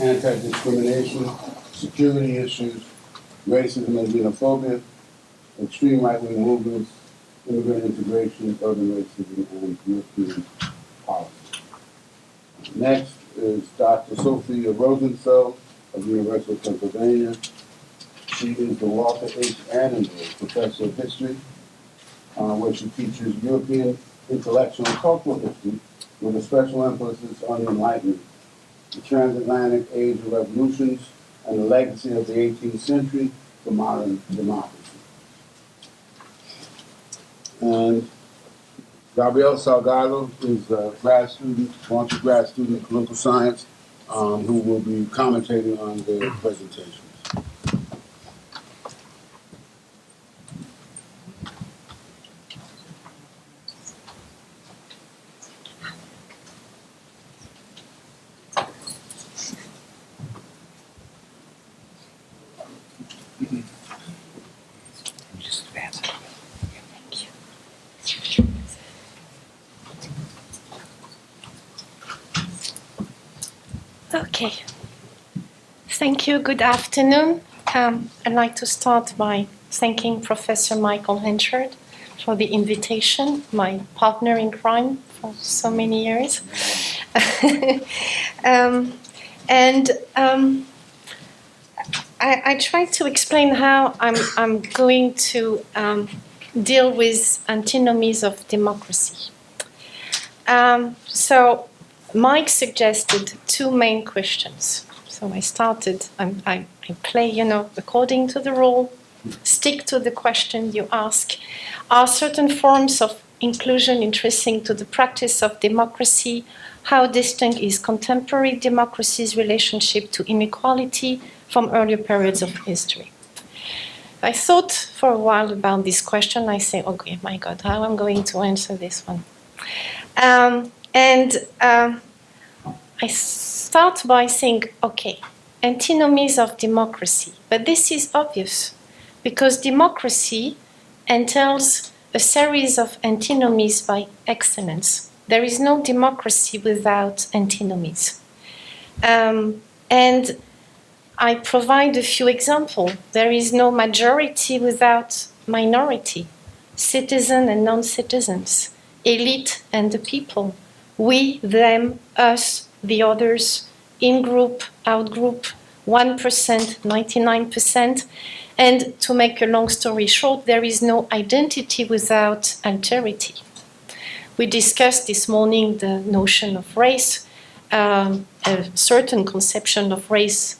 anti-discrimination, security issues, racism and xenophobia, extreme right-wing movements, immigrant integration, urban racism, and European policy. Next is Dr. Sophia Rosenfeld of the University of Pennsylvania. She is the Walter H. Annenberg Professor of History, where she teaches European intellectual and cultural history with a special emphasis on the Enlightenment, the transatlantic age of revolutions, and the legacy of the 18th century to modern democracy. And Gabriel Salgado is a grad student, launch grad student in political science, who will be commentating on the presentations. Okay, thank you. Good afternoon. I'd like to start by thanking Professor Michael Henchard for the invitation, my partner in crime for so many years. I tried to explain how I'm going to deal with antinomies of democracy. So Mike suggested two main questions. So I started, I play, according to the rule, stick to the question you ask. Are certain forms of inclusion interesting to the practice of democracy? How distinct is contemporary democracy's relationship to inequality from earlier periods of history? I thought for a while about this question. I say, okay, my God, how am I going to answer this one? I start by saying, okay, antinomies of democracy. But this is obvious, because democracy entails a series of antinomies by excellence. There is no democracy without antinomies. And I provide a few examples. There is no majority without minority, citizen and non-citizens, elite and the people, we, them, us, the others, in-group, out-group, 1%, 99%. And to make a long story short, there is no identity without alterity. We discussed this morning the notion of race, a certain conception of race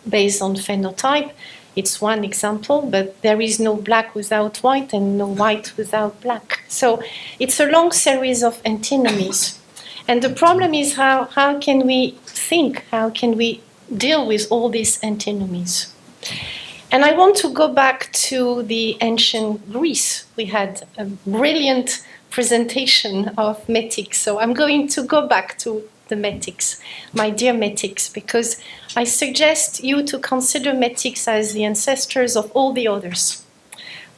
based on phenotype. It's one example, but there is no black without white and no white without black. So it's a long series of antinomies. And the problem is how can we think, how can we deal with all these antinomies? And I want to go back to the ancient Greece. We had a brilliant presentation of metics. So I'm going to go back to the metics, my dear metics, because I suggest you to consider metics as the ancestors of all the others,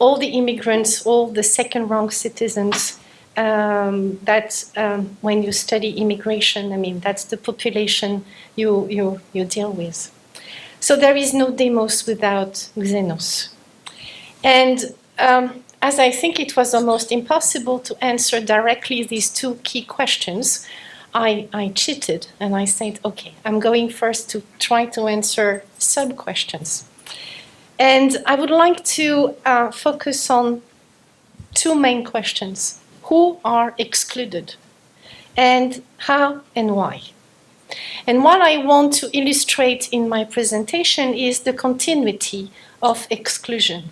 all the immigrants, all the second-rank citizens, when you study immigration, I mean, that's the population you deal with. So there is no demos without xenos. And as I think it was almost impossible to answer directly these two key questions, I cheated and I said, okay, I'm going first to try to answer sub-questions. And I would like to focus on two main questions. Who are excluded? And how and why? And what I want to illustrate in my presentation is the continuity of exclusion.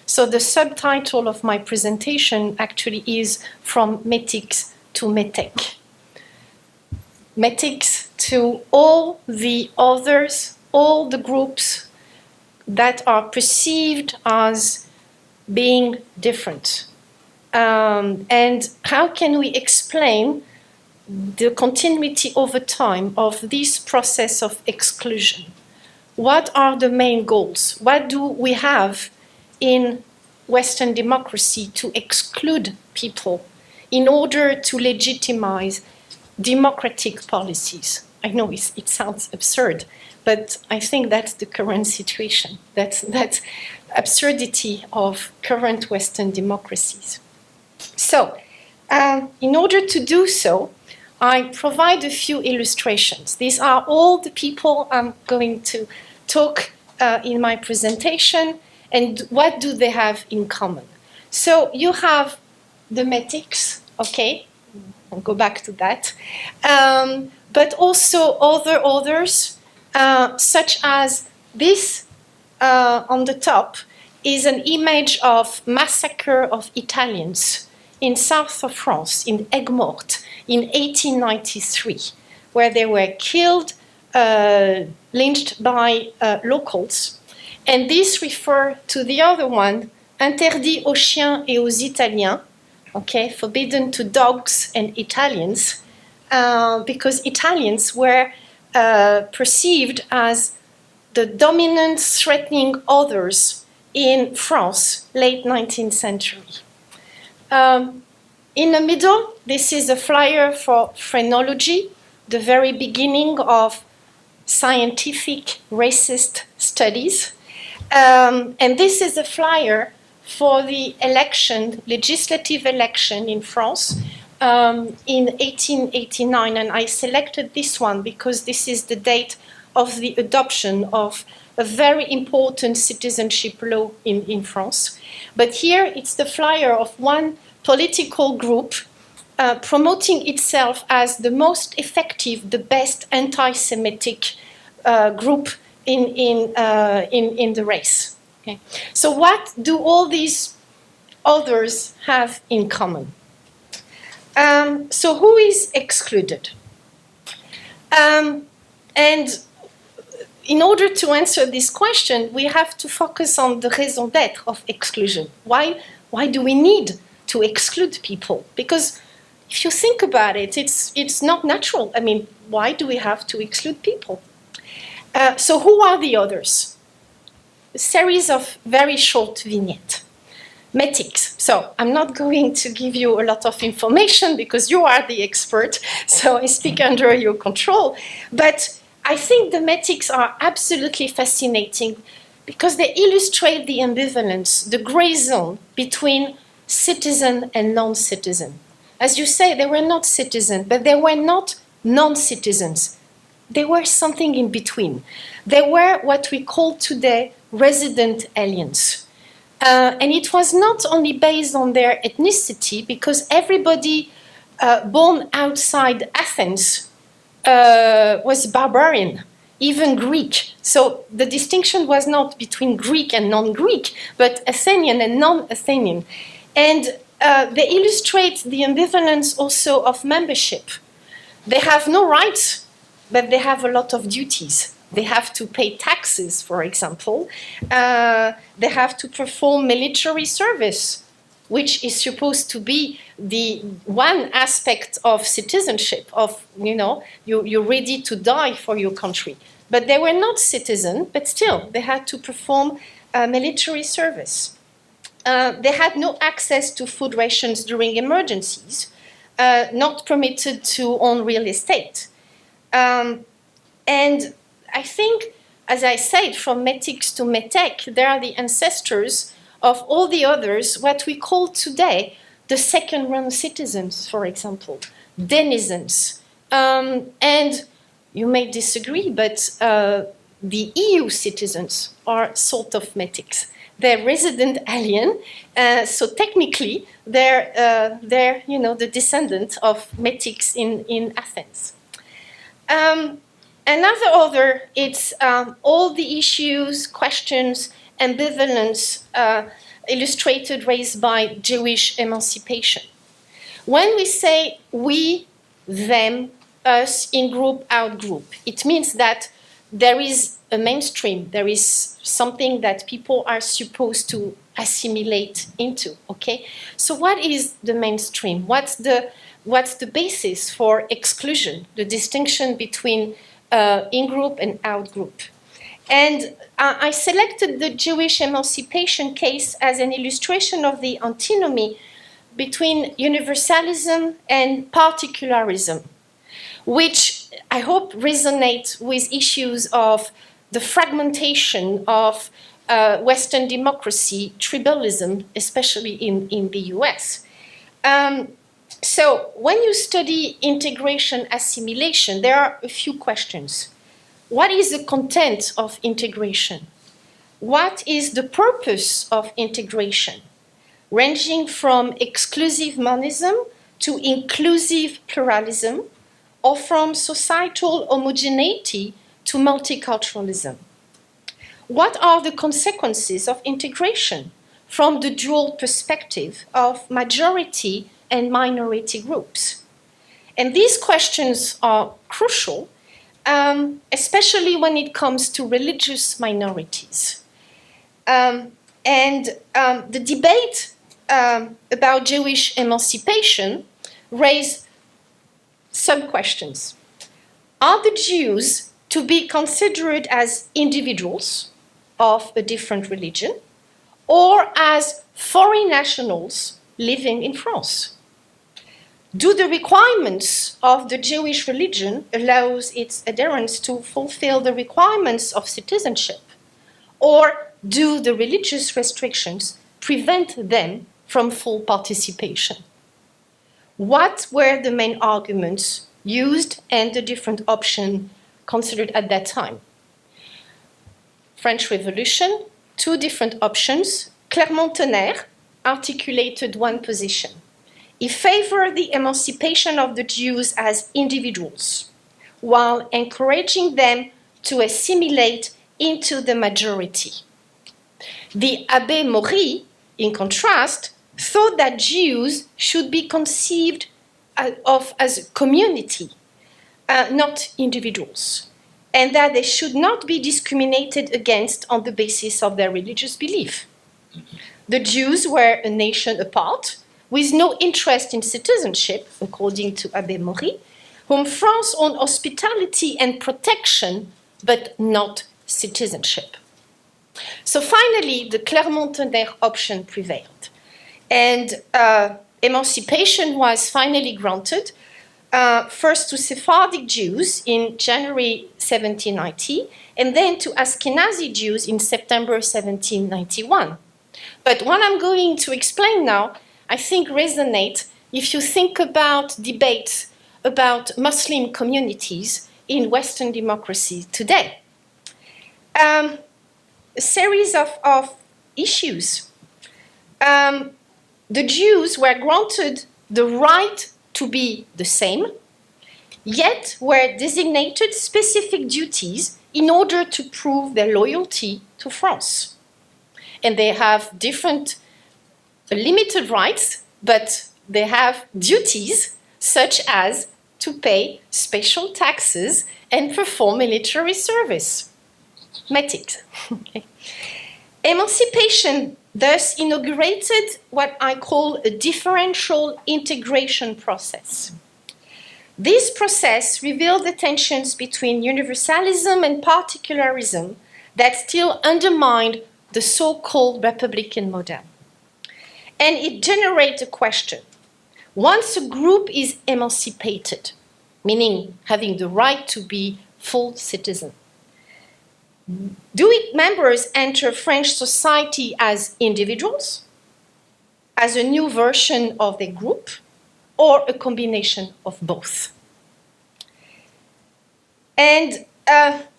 So the subtitle of my presentation actually is From Metics to Metec. Metics to all the others, all the groups that are perceived as being different. And how can we explain the continuity over time of this process of exclusion? What are the main goals? What do we have in Western democracy to exclude people in order to legitimize democratic policies? I know it sounds absurd, but I think that's the current situation. That's absurdity of current Western democracies. So, in order to do so, I provide a few illustrations. These are all the people I'm going to talk in my presentation, and what do they have in common? So you have the metics, okay? I'll go back to that. But also other authors, such as this on the top, is an image of massacre of Italians in south of France, in Aigues-Mortes, in 1893, where they were killed, lynched by locals. And this refers to the other one, interdit aux chiens et aux Italiens, okay, forbidden to dogs and Italians, because Italians were perceived as the dominant threatening others in France, late 19th century. In the middle, this is a flyer for phrenology, the very beginning of scientific racist studies. And this is a flyer for the election, legislative election in France in 1889. And I selected this one because this is the date of the adoption of a very important citizenship law in France. But here it's the flyer of one political group promoting itself as the most effective, the best anti-Semitic group in the race. Okay. So what do all these others have in common? So who is excluded? And in order to answer this question, we have to focus on the raison d'être of exclusion. Why do we need to exclude people? Because if you think about it, it's not natural. I mean, why do we have to exclude people? So who are the others? A series of very short vignettes. Metics. So I'm not going to give you a lot of information because you are the expert, so I speak under your control. But I think the metics are absolutely fascinating because they illustrate the ambivalence, the gray zone between citizen and non-citizen. As you say, they were not citizens, but they were not non-citizens. They were something in between. They were what we call today resident aliens. And it was not only based on their ethnicity, because everybody born outside Athens was barbarian, even Greek. So the distinction was not between Greek and non-Greek, but Athenian and non-Athenian. And they illustrate the ambivalence also of membership. They have no rights, but they have a lot of duties. They have to pay taxes, for example. They have to perform military service, which is supposed to be the one aspect of citizenship, of, you're ready to die for your country. But they were not citizens, but still, they had to perform military service. They had no access to food rations during emergencies, not permitted to own real estate. And I think, as I said, from metics to metec, they are the ancestors of all the others, what we call today the second-run citizens, for example, denizens. And you may disagree, but the EU citizens are sort of metics. They're resident alien, so technically they're the descendant of metics in Athens. Another author, it's all the issues, questions, ambivalence illustrated, raised by Jewish emancipation. When we say we, them, us, in group, out group, it means that there is a mainstream, there is something that people are supposed to assimilate into, okay? So what is the mainstream? What's the basis for exclusion, the distinction between in-group and out-group? And I selected the Jewish emancipation case as an illustration of the antinomy between universalism and particularism, which I hope, resonate with issues of the fragmentation of Western democracy, tribalism, especially in the US. So when you study integration assimilation, there are a few questions. What is the content of integration? What is the purpose of integration? Ranging from exclusive monism to inclusive pluralism, or from societal homogeneity to multiculturalism. What are the consequences of integration from the dual perspective of majority and minority groups? And these questions are crucial, especially when it comes to religious minorities. The debate about Jewish emancipation raised some questions. Are the Jews to be considered as individuals of a different religion or as foreign nationals living in France? Do the requirements of the Jewish religion allow its adherents to fulfill the requirements of citizenship? Or do the religious restrictions prevent them from full participation? What were the main arguments used and the different options considered at that time? French Revolution, two different options. Clermont-Tonnerre articulated one position. He favored the emancipation of the Jews as individuals, while encouraging them to assimilate into the majority. The Abbé Maury, in contrast, thought that Jews should be conceived of as a community, not individuals, and that they should not be discriminated against on the basis of their religious belief. The Jews were a nation apart, with no interest in citizenship, according to Abbé Maury, whom France owed hospitality and protection, but not citizenship. So finally, the Clermont-Tonnerre option prevailed. And emancipation was finally granted, first to Sephardic Jews in January 1790, and then to Ashkenazi Jews in September 1791. But what I'm going to explain now, I think resonates if you think about debates about Muslim communities in Western democracy today. A series of issues. The Jews were granted the right to be the same, yet were designated specific duties in order to prove their loyalty to France. And they have different limited rights, but they have duties such as to pay special taxes and perform military service. Metics. Okay. Emancipation thus inaugurated what I call a differential integration process. This process revealed the tensions between universalism and particularism that still undermined the so-called Republican model. And it generates a question. Once a group is emancipated, meaning having the right to be full citizen, do its members enter French society as individuals, as a new version of the group, or a combination of both? And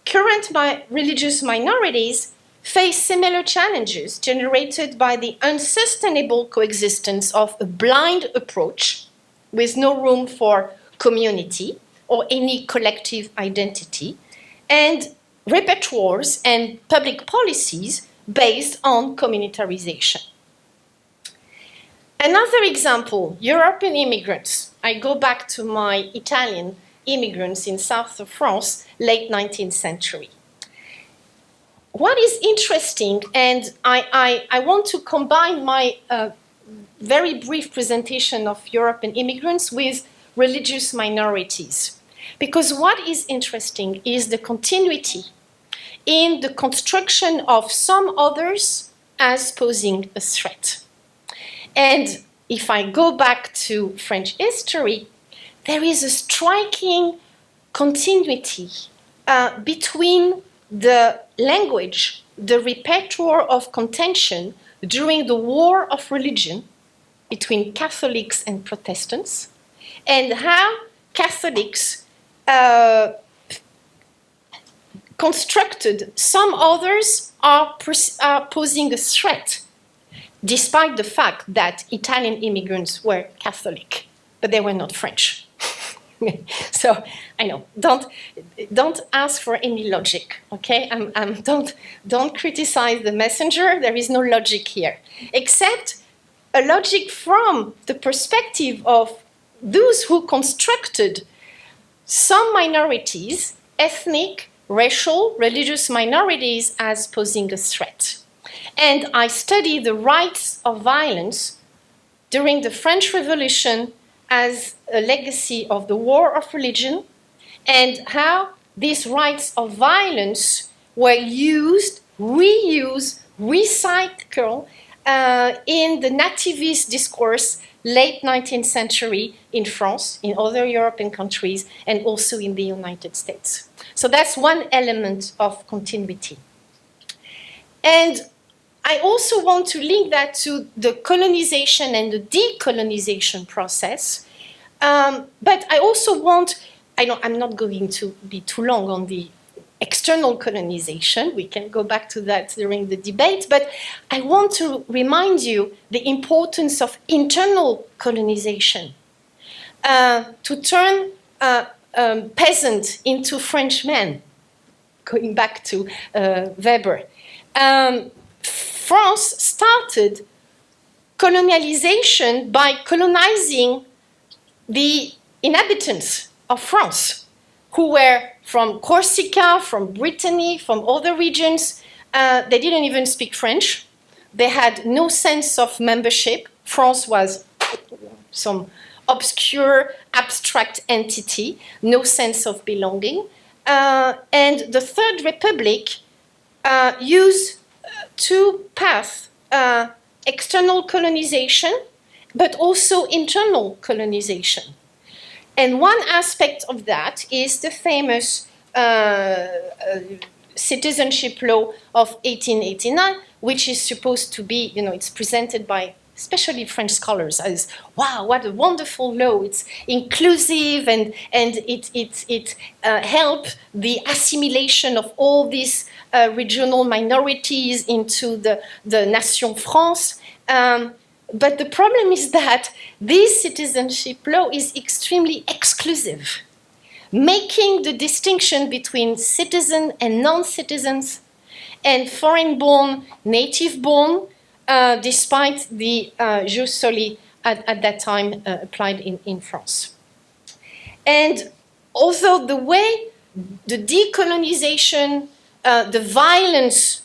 current religious minorities face similar challenges generated by the unsustainable coexistence of a blind approach with no room for community or any collective identity, and repertoires and public policies based on communitarization. Another example, European immigrants. I go back to my Italian immigrants in south of France, late 19th century. What is interesting, and I want to combine my very brief presentation of European immigrants with religious minorities, because what is interesting is the continuity in the construction of some others as posing a threat. And if I go back to French history, there is a striking continuity between the language, the repertoire of contention during the war of religion between Catholics and Protestants, and how Catholics constructed some others are posing a threat, despite the fact that Italian immigrants were Catholic, but they were not French. So I know, don't ask for any logic, okay? Don't criticize the messenger. There is no logic here, except a logic from the perspective of those who constructed some minorities, ethnic, racial, religious minorities, as posing a threat. And I study the rights of violence during the French Revolution as a legacy of the war of religion, and how these rights of violence were used, reused, recycled in the nativist discourse late 19th century in France, in other European countries, and also in the United States. So that's one element of continuity. And I also want to link that to the colonization and the decolonization process. But I also want, I'm not going to be too long on the external colonization. We can go back to that during the debate. But I want to remind you the importance of internal colonization, to turn peasant into Frenchmen, going back to Weber. France started colonialization by colonizing the inhabitants of France, who were from Corsica, from Brittany, from other regions. They didn't even speak French. They had no sense of membership. France was some obscure, abstract entity, no sense of belonging. And the Third Republic used two paths, external colonization, but also internal colonization. And one aspect of that is the famous Citizenship Law of 1889, which is supposed to be, it's presented by especially French scholars as, wow, what a wonderful law. It's inclusive and it helped the assimilation of all these regional minorities into the Nation France. But the problem is that this citizenship law is extremely exclusive, making the distinction between citizen and non-citizens and foreign-born, native-born, despite the jus soli at that time applied in France. And although the way the decolonization, the violence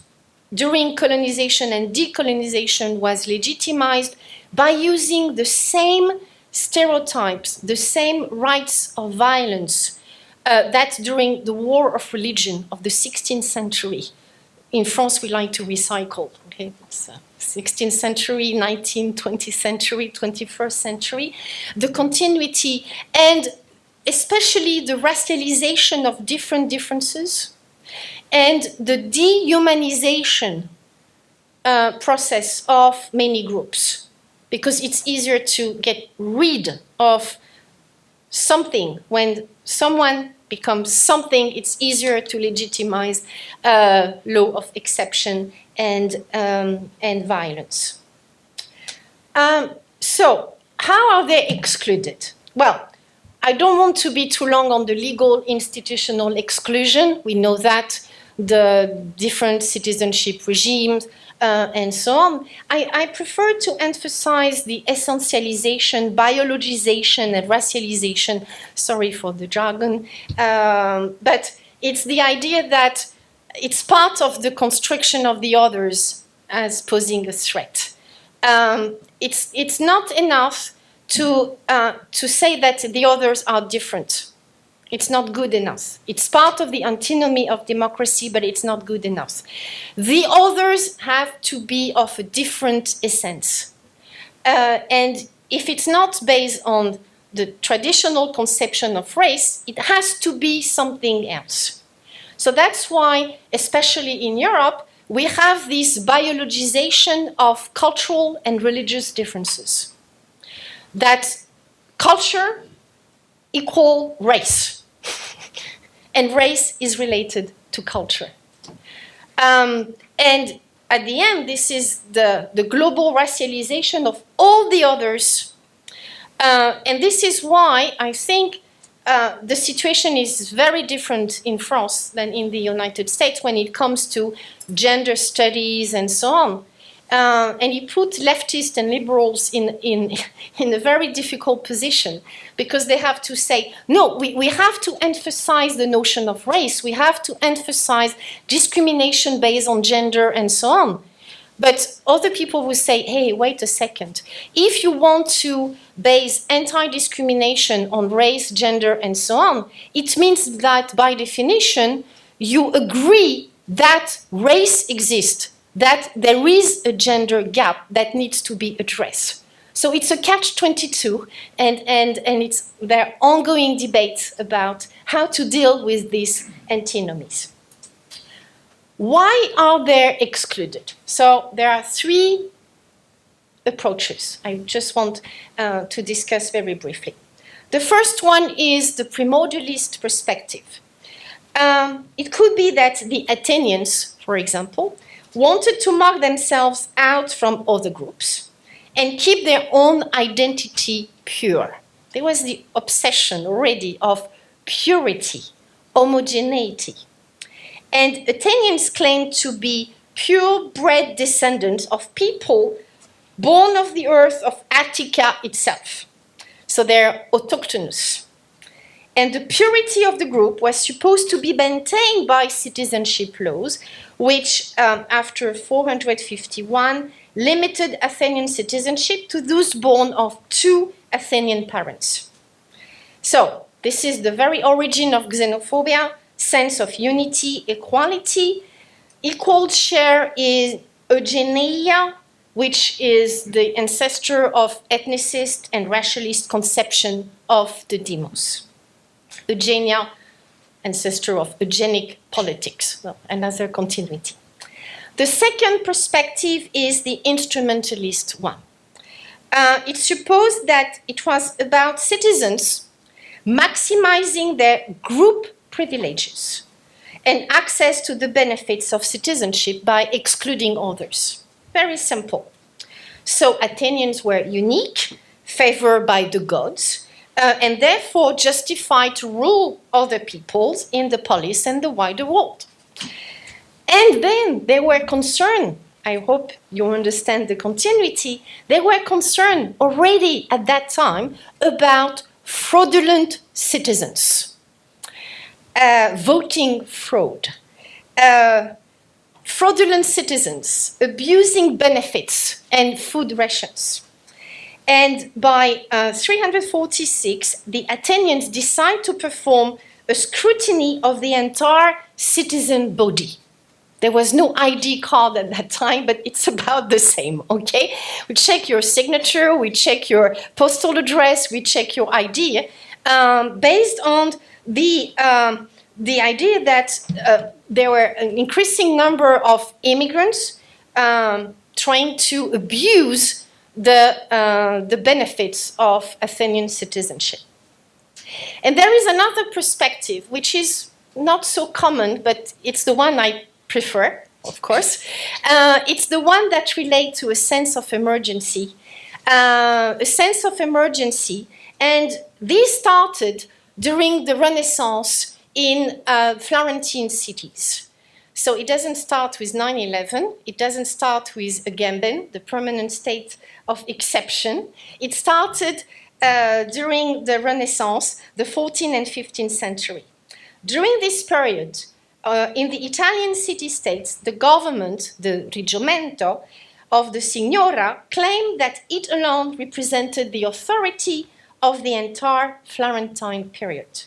during colonization and decolonization was legitimized by using the same stereotypes, the same rights of violence that during the war of religion of the 16th century. In France, we like to recycle, okay? It's 16th century, 19th, 20th century, 21st century. The continuity and especially the racialization of different differences and the dehumanization process of many groups, because it's easier to get rid of something. When someone becomes something, it's easier to legitimize law of exception and violence. So, how are they excluded? Well, I don't want to be too long on the legal institutional exclusion. We know that, the different citizenship regimes, and so on. I prefer to emphasize the essentialization, biologization, and racialization. Sorry for the jargon. But it's the idea that it's part of the construction of the others as posing a threat. It's not enough to say that the others are different. It's not good enough. It's part of the antinomy of democracy, but it's not good enough. The others have to be of a different essence. And if it's not based on the traditional conception of race, it has to be something else. So that's why, especially in Europe, we have this biologization of cultural and religious differences. That culture equal race, and race is related to culture. And at the end, this is the global racialization of all the others. And this is why I think the situation is very different in France than in the United States when it comes to gender studies and so on. And he put leftists and liberals in a very difficult position because they have to say, no, we have to emphasize the notion of race. We have to emphasize discrimination based on gender and so on. But other people will say, hey, wait a second. If you want to base anti-discrimination on race, gender, and so on, it means that by definition, you agree that race exists, that there is a gender gap that needs to be addressed. So it's a catch-22, and there are ongoing debates about how to deal with these antinomies. Why are they excluded? So there are three approaches I just want to discuss very briefly. The first one is the Primordialist Perspective. It could be that the Athenians, for example, wanted to mark themselves out from other groups and keep their own identity pure. There was the obsession already of purity, homogeneity. And Athenians claimed to be purebred descendants of people born of the earth of Attica itself. So they're autochthonous. And the purity of the group was supposed to be maintained by citizenship laws, which after 451 limited Athenian citizenship to those born of two Athenian parents. So this is the very origin of xenophobia, sense of unity, equality. Equal share is eugenia, which is the ancestor of ethnicist and racialist conception of the demos. Eugenia, ancestor of eugenic politics, well, another continuity. The second perspective is the instrumentalist one. It's supposed that it was about citizens maximizing their group privileges and access to the benefits of citizenship by excluding others. Very simple. So Athenians were unique, favored by the gods, and therefore justified to rule other peoples in the polis and the wider world. And then they were concerned, I hope you understand the continuity, they were concerned already at that time about fraudulent citizens, voting fraud, fraudulent citizens abusing benefits and food rations. And by 346, the Athenians decide to perform a scrutiny of the entire citizen body. There was no ID card at that time, but it's about the same, okay? We check your signature, we check your postal address, we check your ID, based on the idea that there were an increasing number of immigrants trying to abuse the benefits of Athenian citizenship. And there is another perspective, which is not so common, but it's the one I prefer, of course. It's the one that relates to a sense of emergency. And this started during the Renaissance in Florentine cities. So it doesn't start with 9/11. It doesn't start with Agamben, the permanent state of exception. It started during the Renaissance, the 14th and 15th century. During this period, in the Italian city-states, the government, the Reggimento of the Signora, claimed that it alone represented the authority of the entire Florentine period.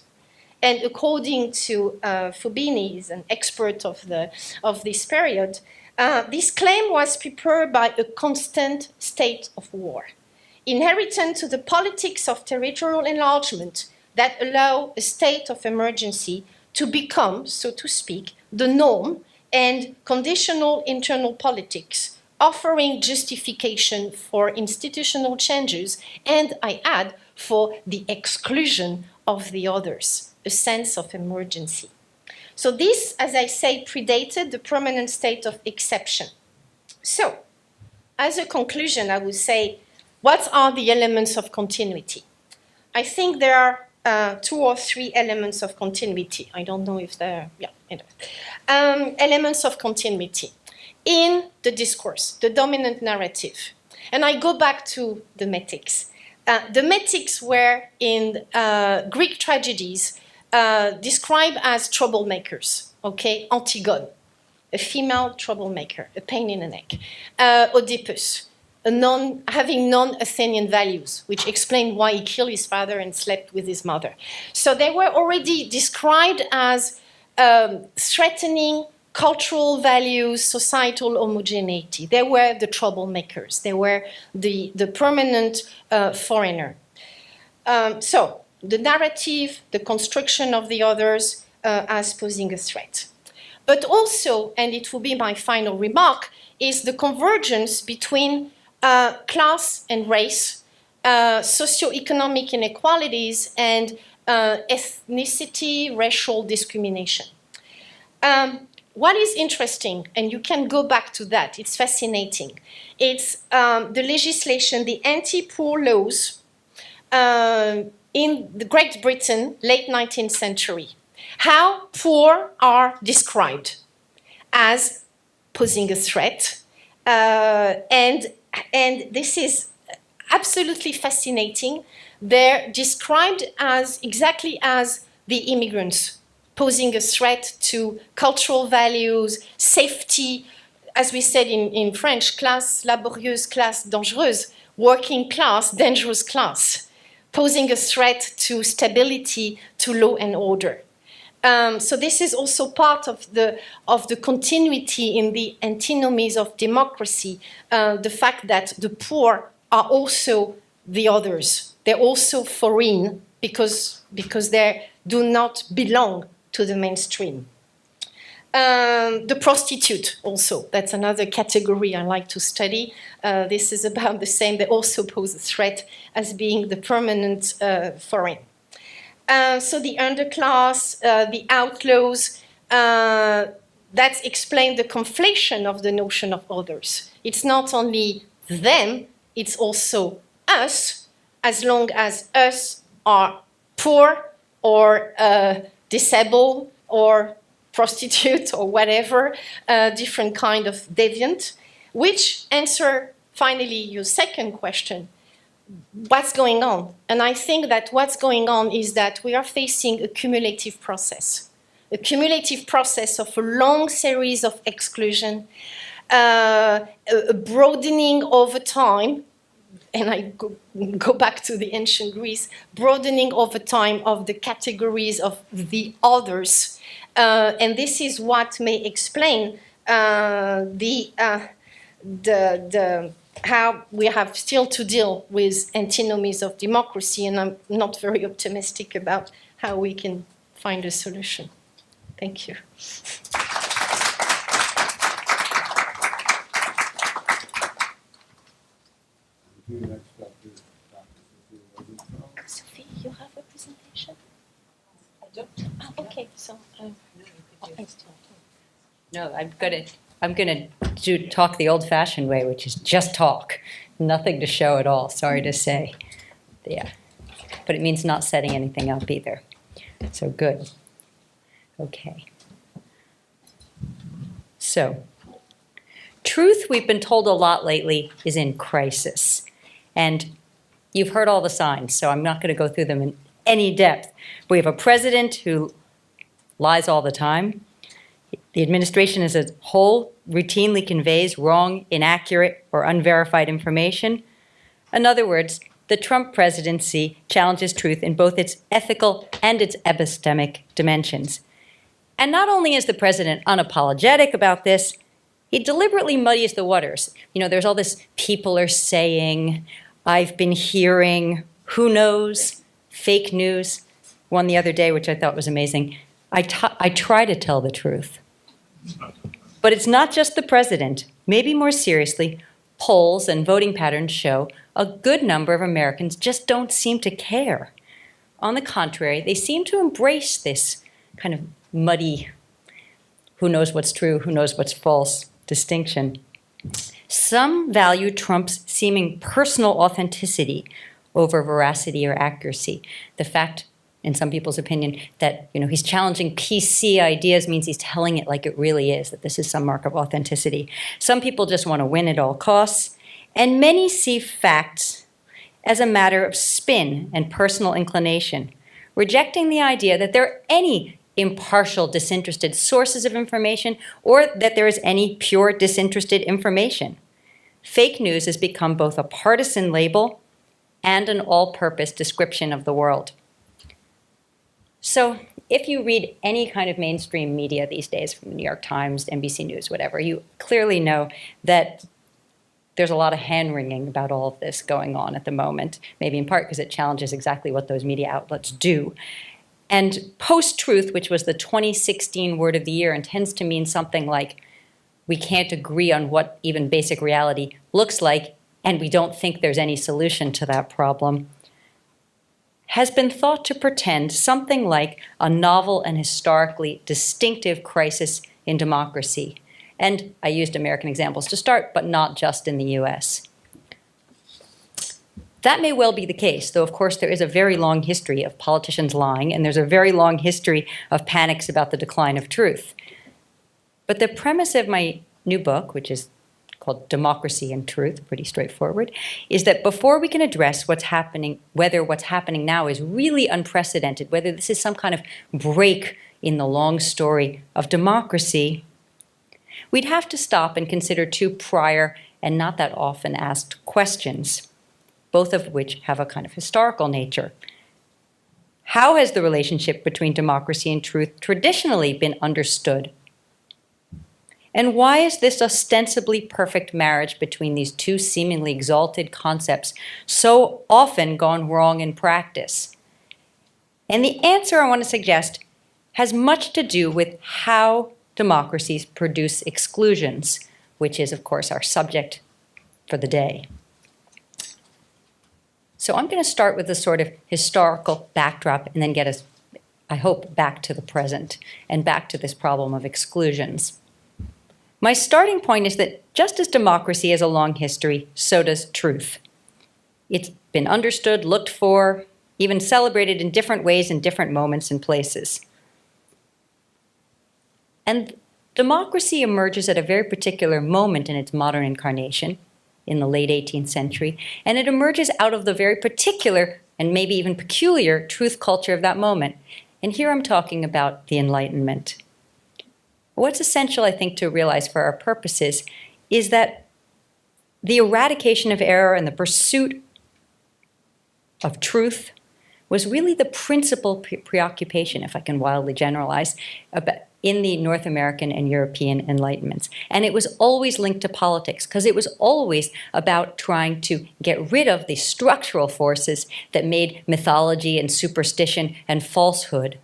And according to Fubini, an expert of this period, this claim was prepared by a constant state of war. inherent to the politics of territorial enlargement that allow a state of emergency to become, so to speak, the norm, and conditional internal politics, offering justification for institutional changes, and I add, for the exclusion of the others, a sense of emergency. So this, as I say, predated the permanent state of exception. So, as a conclusion, I would say, what are the elements of continuity? I think there are 2 or 3 elements of continuity. I don't know if they're, elements of continuity in the discourse, the dominant narrative. And I go back to the metics. The metics were in Greek tragedies described as troublemakers, okay? Antigone, a female troublemaker, a pain in the neck. Oedipus, having non-Athenian values, which explain why he killed his father and slept with his mother. So they were already described as threatening cultural values, societal homogeneity. They were the troublemakers. They were the permanent foreigner. So the narrative, the construction of the others as posing a threat. But also, and it will be my final remark, is the convergence between class and race, socioeconomic inequalities, and ethnicity, racial discrimination. What is interesting, and you can go back to that, it's fascinating, it's the legislation, the anti-poor laws in the Great Britain, late 19th century. How poor are described as posing a threat, and this is absolutely fascinating. They're described as exactly as the immigrants, posing a threat to cultural values, safety, as we said in French, classe laborieuse, classe dangereuse, working class, dangerous class, posing a threat to stability, to law and order. So this is also part of the continuity in the antinomies of democracy, the fact that the poor are also the others. They're also foreign because they do not belong to the mainstream. The prostitute also, that's another category I like to study. This is about the same. They also pose a threat as being the permanent foreign. So the underclass, the outlaws, that explains the conflation of the notion of others. It's not only them, it's also us, as long as us are poor or disabled or prostitute or whatever, different kind of deviant, which answer finally your second question, what's going on? And I think that what's going on is that we are facing a cumulative process of a long series of exclusion, a broadening over time, and I go back to the ancient Greece, broadening over time of the categories of the others. And this is what may explain how we have still to deal with antinomies of democracy, and I'm not very optimistic about how we can find a solution. Thank you. Sophie, you have a presentation? I don't. Oh, okay, so No, I'm gonna talk the old-fashioned way, which is just talk, nothing to show at all. Sorry to say, yeah, but it means not setting anything up either. So good. Okay. So, truth, we've been told a lot lately, is in crisis, and you've heard all the signs. So I'm not going to go through them in any depth. We have a president who lies all the time. The administration as a whole routinely conveys wrong, inaccurate, or unverified information. In other words, the Trump presidency challenges truth in both its ethical and its epistemic dimensions. And not only is the president unapologetic about this, he deliberately muddies the waters. You know, there's all this people are saying, I've been hearing, who knows, fake news. One the other day, which I thought was amazing. I try to tell the truth. But it's not just the president. Maybe more seriously, polls and voting patterns show a good number of Americans just don't seem to care. On the contrary, they seem to embrace this kind of muddy, who knows what's true, who knows what's false distinction. Some value Trump's seeming personal authenticity over veracity or accuracy. The fact, in some people's opinion, that he's challenging PC ideas means he's telling it like it really is, that this is some mark of authenticity. Some people just want to win at all costs, and many see facts as a matter of spin and personal inclination, rejecting the idea that there are any impartial, disinterested sources of information or that there is any pure, disinterested information. Fake news has become both a partisan label and an all-purpose description of the world. So if you read any kind of mainstream media these days, from the New York Times, NBC News, whatever, you clearly know that there's a lot of hand-wringing about all of this going on at the moment, maybe in part because it challenges exactly what those media outlets do. And post-truth, which was the 2016 word of the year and tends to mean something like, we can't agree on what even basic reality looks like, and we don't think there's any solution to that problem, has been thought to portend something like a novel and historically distinctive crisis in democracy. And I used American examples to start, but not just in the US. That may well be the case, though of course there is a very long history of politicians lying, and there's a very long history of panics about the decline of truth. But the premise of my new book, which is called Democracy and Truth, pretty straightforward, is that before we can address what's happening, whether what's happening now is really unprecedented, whether this is some kind of break in the long story of democracy, we'd have to stop and consider two prior and not that often asked questions, both of which have a kind of historical nature. How has the relationship between democracy and truth traditionally been understood? And why is this ostensibly perfect marriage between these two seemingly exalted concepts so often gone wrong in practice? And the answer I want to suggest has much to do with how democracies produce exclusions, which is, of course, our subject for the day. So I'm going to start with a sort of historical backdrop and then get us, I hope, back to the present and back to this problem of exclusions. My starting point is that just as democracy has a long history, so does truth. It's been understood, looked for, even celebrated in different ways in different moments and places. And democracy emerges at a very particular moment in its modern incarnation, in the late 18th century, and it emerges out of the very particular and maybe even peculiar truth culture of that moment. And here I'm talking about the Enlightenment. What's essential, I think, to realize for our purposes is that the eradication of error and the pursuit of truth was really the principal preoccupation, if I can wildly generalize, in the North American and European Enlightenments. And it was always linked to politics, because it was always about trying to get rid of the structural forces that made mythology and superstition and falsehood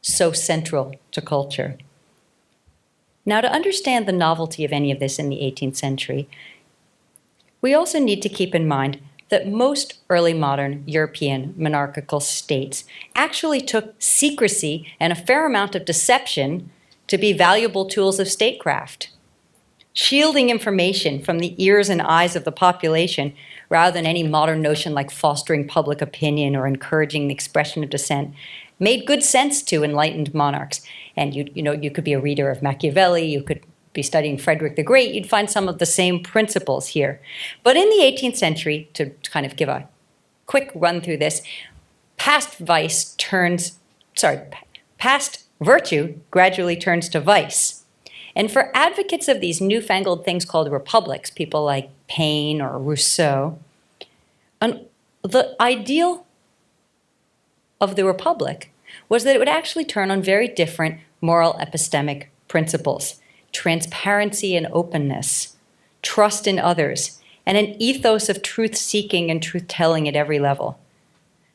so central to culture. Now, to understand the novelty of any of this in the 18th century, we also need to keep in mind that most early modern European monarchical states actually took secrecy and a fair amount of deception to be valuable tools of statecraft, shielding information from the ears and eyes of the population rather than any modern notion like fostering public opinion or encouraging the expression of dissent, made good sense to enlightened monarchs. And you could be a reader of Machiavelli, you could be studying Frederick the Great, you'd find some of the same principles here. But in the 18th century, to kind of give a quick run through this, past virtue gradually turns to vice. And for advocates of these newfangled things called republics, people like Paine or Rousseau, the ideal of the republic was that it would actually turn on very different moral epistemic principles: transparency and openness, trust in others, and an ethos of truth-seeking and truth-telling at every level.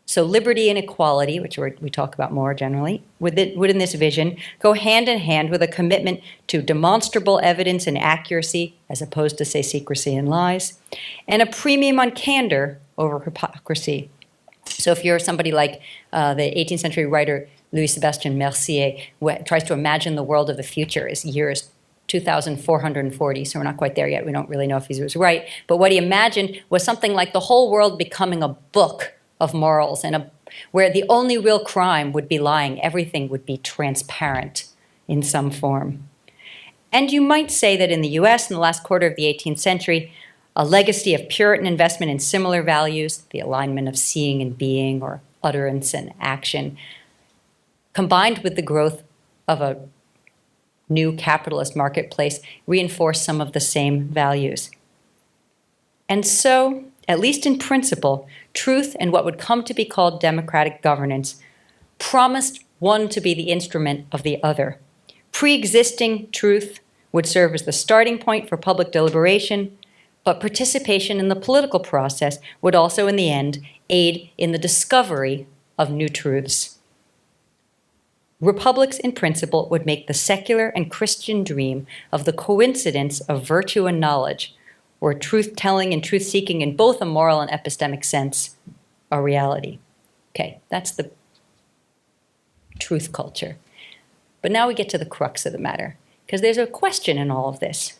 So liberty and equality, which we talk about more generally, would in this vision go hand in hand with a commitment to demonstrable evidence and accuracy, as opposed to, say, secrecy and lies, and a premium on candor over hypocrisy. So if you're somebody like the 18th century writer Louis-Sébastien Mercier, who tries to imagine the world of the future as years 2,440, so we're not quite there yet. We don't really know if he was right. But what he imagined was something like the whole world becoming a book of morals, and where the only real crime would be lying. Everything would be transparent in some form. And you might say that in the US in the last quarter of the 18th century, a legacy of Puritan investment in similar values, the alignment of seeing and being, or utterance and action, combined with the growth of a new capitalist marketplace, reinforced some of the same values. And so, at least in principle, truth and what would come to be called democratic governance promised one to be the instrument of the other. Pre-existing truth would serve as the starting point for public deliberation, but participation in the political process would also, in the end, aid in the discovery of new truths. Republics, in principle, would make the secular and Christian dream of the coincidence of virtue and knowledge, or truth-telling and truth-seeking in both a moral and epistemic sense, a reality. Okay, that's the truth culture. But now we get to the crux of the matter, because there's a question in all of this.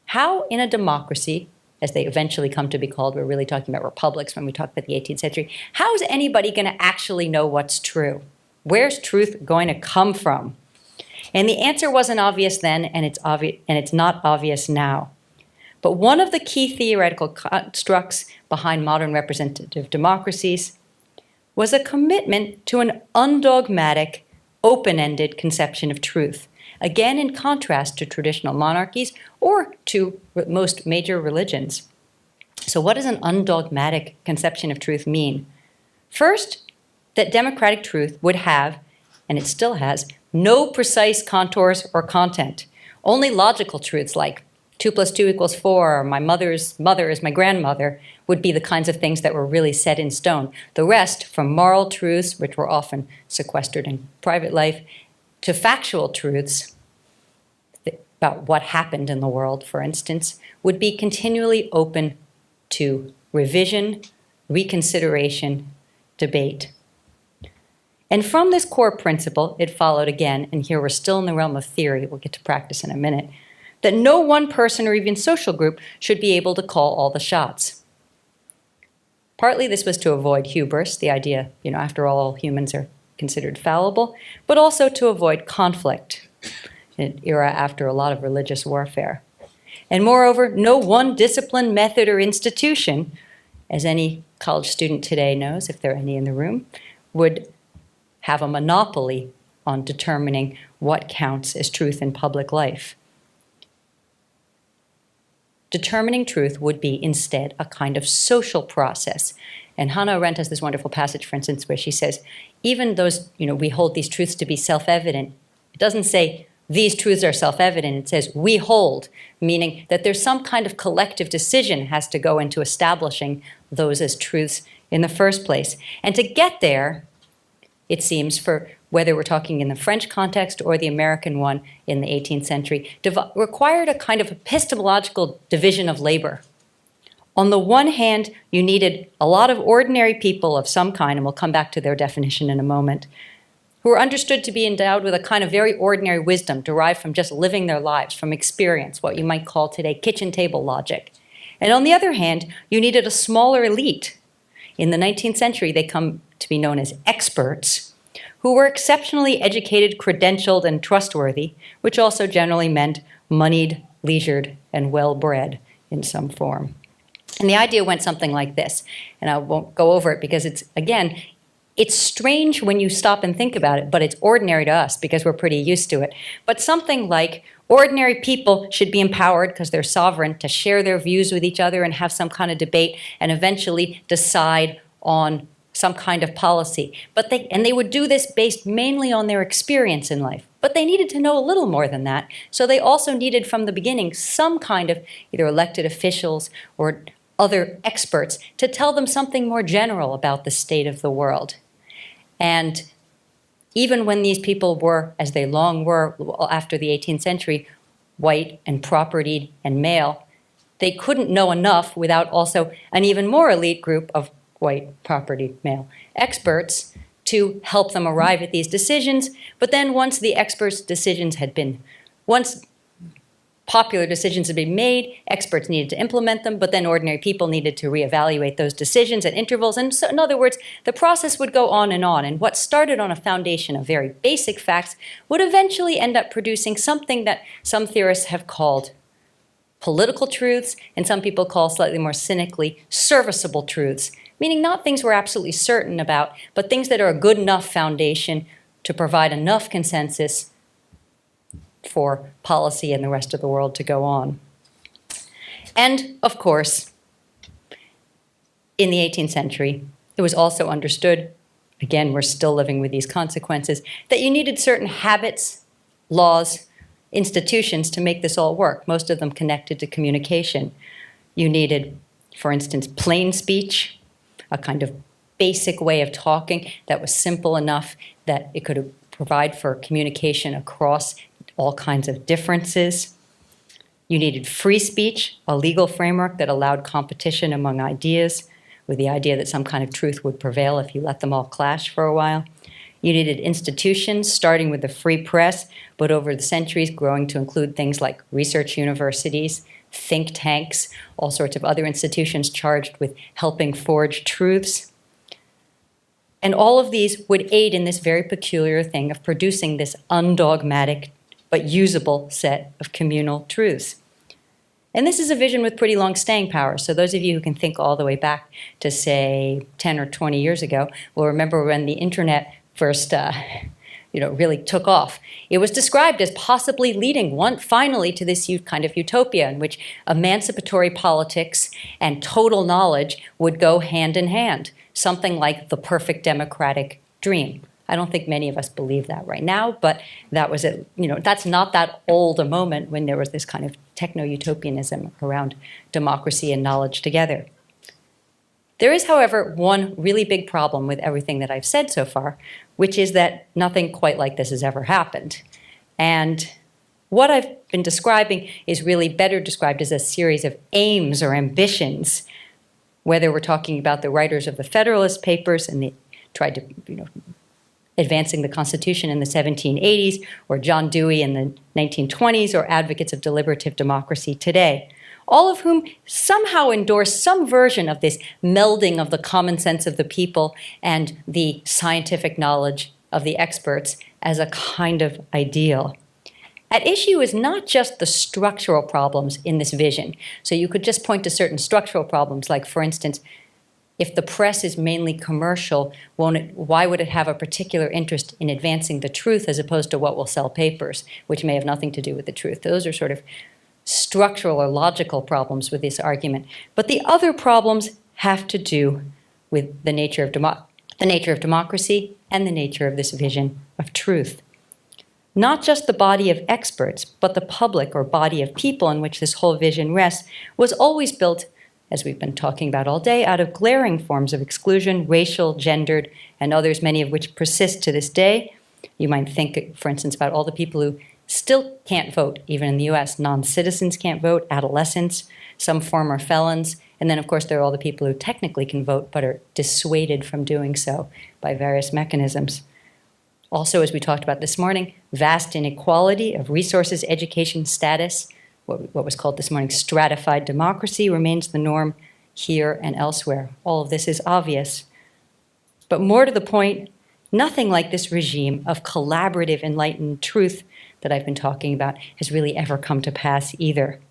How, in a democracy, as they eventually come to be called, we're really talking about republics when we talk about the 18th century, how is anybody going to actually know what's true? Where's truth going to come from? And the answer wasn't obvious then, and it's not obvious now. But one of the key theoretical constructs behind modern representative democracies was a commitment to an undogmatic, open-ended conception of truth, again in contrast to traditional monarchies or to most major religions. So what does an undogmatic conception of truth mean? First, that democratic truth would have, and it still has, no precise contours or content, only logical truths like 2 + 2 = 4, or my mother's mother is my grandmother, would be the kinds of things that were really set in stone. The rest, from moral truths, which were often sequestered in private life, to factual truths about what happened in the world, for instance, would be continually open to revision, reconsideration, debate. And from this core principle, it followed again, and here we're still in the realm of theory, we'll get to practice in a minute, that no one person or even social group should be able to call all the shots. Partly this was to avoid hubris, the idea, after all humans are considered fallible, but also to avoid conflict, an era after a lot of religious warfare. And moreover, no one discipline, method, or institution, as any college student today knows, if there are any in the room, would have a monopoly on determining what counts as truth in public life. Determining truth would be instead a kind of social process. And Hannah Arendt has this wonderful passage, for instance, where she says, even those, we hold these truths to be self-evident. It doesn't say these truths are self-evident. It says we hold, meaning that there's some kind of collective decision has to go into establishing those as truths in the first place. And to get there, it seems, for whether we're talking in the French context or the American one in the 18th century, required a kind of epistemological division of labor. On the one hand, you needed a lot of ordinary people of some kind, and we'll come back to their definition in a moment, who were understood to be endowed with a kind of very ordinary wisdom derived from just living their lives, from experience, what you might call today kitchen table logic. And on the other hand, you needed a smaller elite. In the 19th century, they come to be known as experts, who were exceptionally educated, credentialed, and trustworthy, which also generally meant moneyed, leisured, and well-bred in some form. And the idea went something like this, and I won't go over it because it's strange when you stop and think about it, but it's ordinary to us because we're pretty used to it. But something like ordinary people should be empowered because they're sovereign to share their views with each other and have some kind of debate and eventually decide on some kind of policy. And they would do this based mainly on their experience in life. But they needed to know a little more than that. So they also needed from the beginning some kind of either elected officials or other experts to tell them something more general about the state of the world. And even when these people were, as they long were after the 18th century, white and propertied and male, they couldn't know enough without also an even more elite group of white, propertied, male experts to help them arrive at these decisions. But then once the experts' decisions had been, once popular decisions had been made, experts needed to implement them, but then ordinary people needed to reevaluate those decisions at intervals. And so, in other words, the process would go on. And what started on a foundation of very basic facts would eventually end up producing something that some theorists have called political truths, and some people call slightly more cynically serviceable truths, meaning not things we're absolutely certain about, but things that are a good enough foundation to provide enough consensus for policy and the rest of the world to go on. And, of course, in the 18th century, it was also understood, again, we're still living with these consequences, that you needed certain habits, laws, institutions to make this all work, most of them connected to communication. You needed, for instance, plain speech, a kind of basic way of talking that was simple enough that it could provide for communication across all kinds of differences. You needed free speech, a legal framework that allowed competition among ideas, with the idea that some kind of truth would prevail if you let them all clash for a while. You needed institutions, starting with the free press, but over the centuries growing to include things like research universities, think tanks, all sorts of other institutions charged with helping forge truths. And all of these would aid in this very peculiar thing of producing this undogmatic but usable set of communal truths. And this is a vision with pretty long staying power. So those of you who can think all the way back to, say, 10 or 20 years ago will remember when the internet first really took off. It was described as possibly leading finally to this kind of utopia in which emancipatory politics and total knowledge would go hand in hand, something like the perfect democratic dream. I don't think many of us believe that right now, but that was that's not that old a moment when there was this kind of techno-utopianism around democracy and knowledge together. There is, however, one really big problem with everything that I've said so far, which is that nothing quite like this has ever happened. And what I've been describing is really better described as a series of aims or ambitions, whether we're talking about the writers of the Federalist Papers and they tried to, advancing the Constitution in the 1780s, or John Dewey in the 1920s, or advocates of deliberative democracy today, all of whom somehow endorse some version of this melding of the common sense of the people and the scientific knowledge of the experts as a kind of ideal. At issue is not just the structural problems in this vision. So you could just point to certain structural problems, like, for instance, if the press is mainly commercial, why would it have a particular interest in advancing the truth as opposed to what will sell papers, which may have nothing to do with the truth? Those are sort of structural or logical problems with this argument. But the other problems have to do with the nature of democracy and the nature of this vision of truth. Not just the body of experts, but the public or body of people in which this whole vision rests was always built, as we've been talking about all day, out of glaring forms of exclusion, racial, gendered, and others, many of which persist to this day. You might think, for instance, about all the people who still can't vote, even in the US. Non-citizens can't vote, adolescents, some former felons, and then, of course, there are all the people who technically can vote but are dissuaded from doing so by various mechanisms. Also, as we talked about this morning, vast inequality of resources, education, status. What was called this morning stratified democracy remains the norm here and elsewhere. All of this is obvious. But more to the point, nothing like this regime of collaborative, enlightened truth that I've been talking about has really ever come to pass either.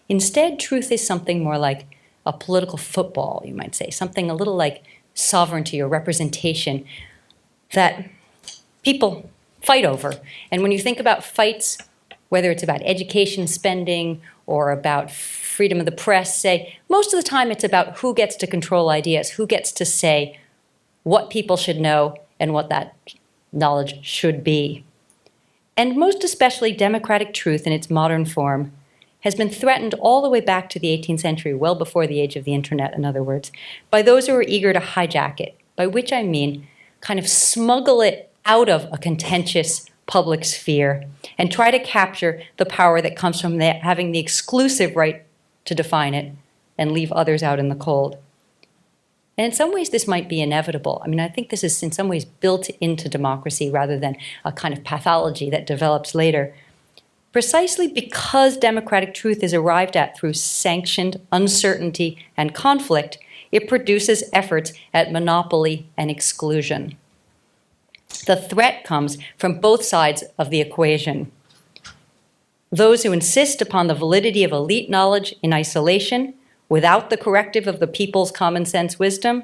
Instead, truth is something more like a political football, you might say, something a little like sovereignty or representation that people fight over. And when you think about fights, whether it's about education spending or about freedom of the press, say, most of the time it's about who gets to control ideas, who gets to say what people should know and what that knowledge should be. And most especially, democratic truth in its modern form has been threatened all the way back to the 18th century, well before the age of the internet, in other words, by those who are eager to hijack it, by which I mean kind of smuggle it out of a contentious public sphere and try to capture the power that comes from having the exclusive right to define it and leave others out in the cold. And in some ways, this might be inevitable. I mean, I think this is in some ways built into democracy rather than a kind of pathology that develops later. Precisely because democratic truth is arrived at through sanctioned uncertainty and conflict, it produces efforts at monopoly and exclusion. The threat comes from both sides of the equation. Those who insist upon the validity of elite knowledge in isolation, without the corrective of the people's common sense wisdom,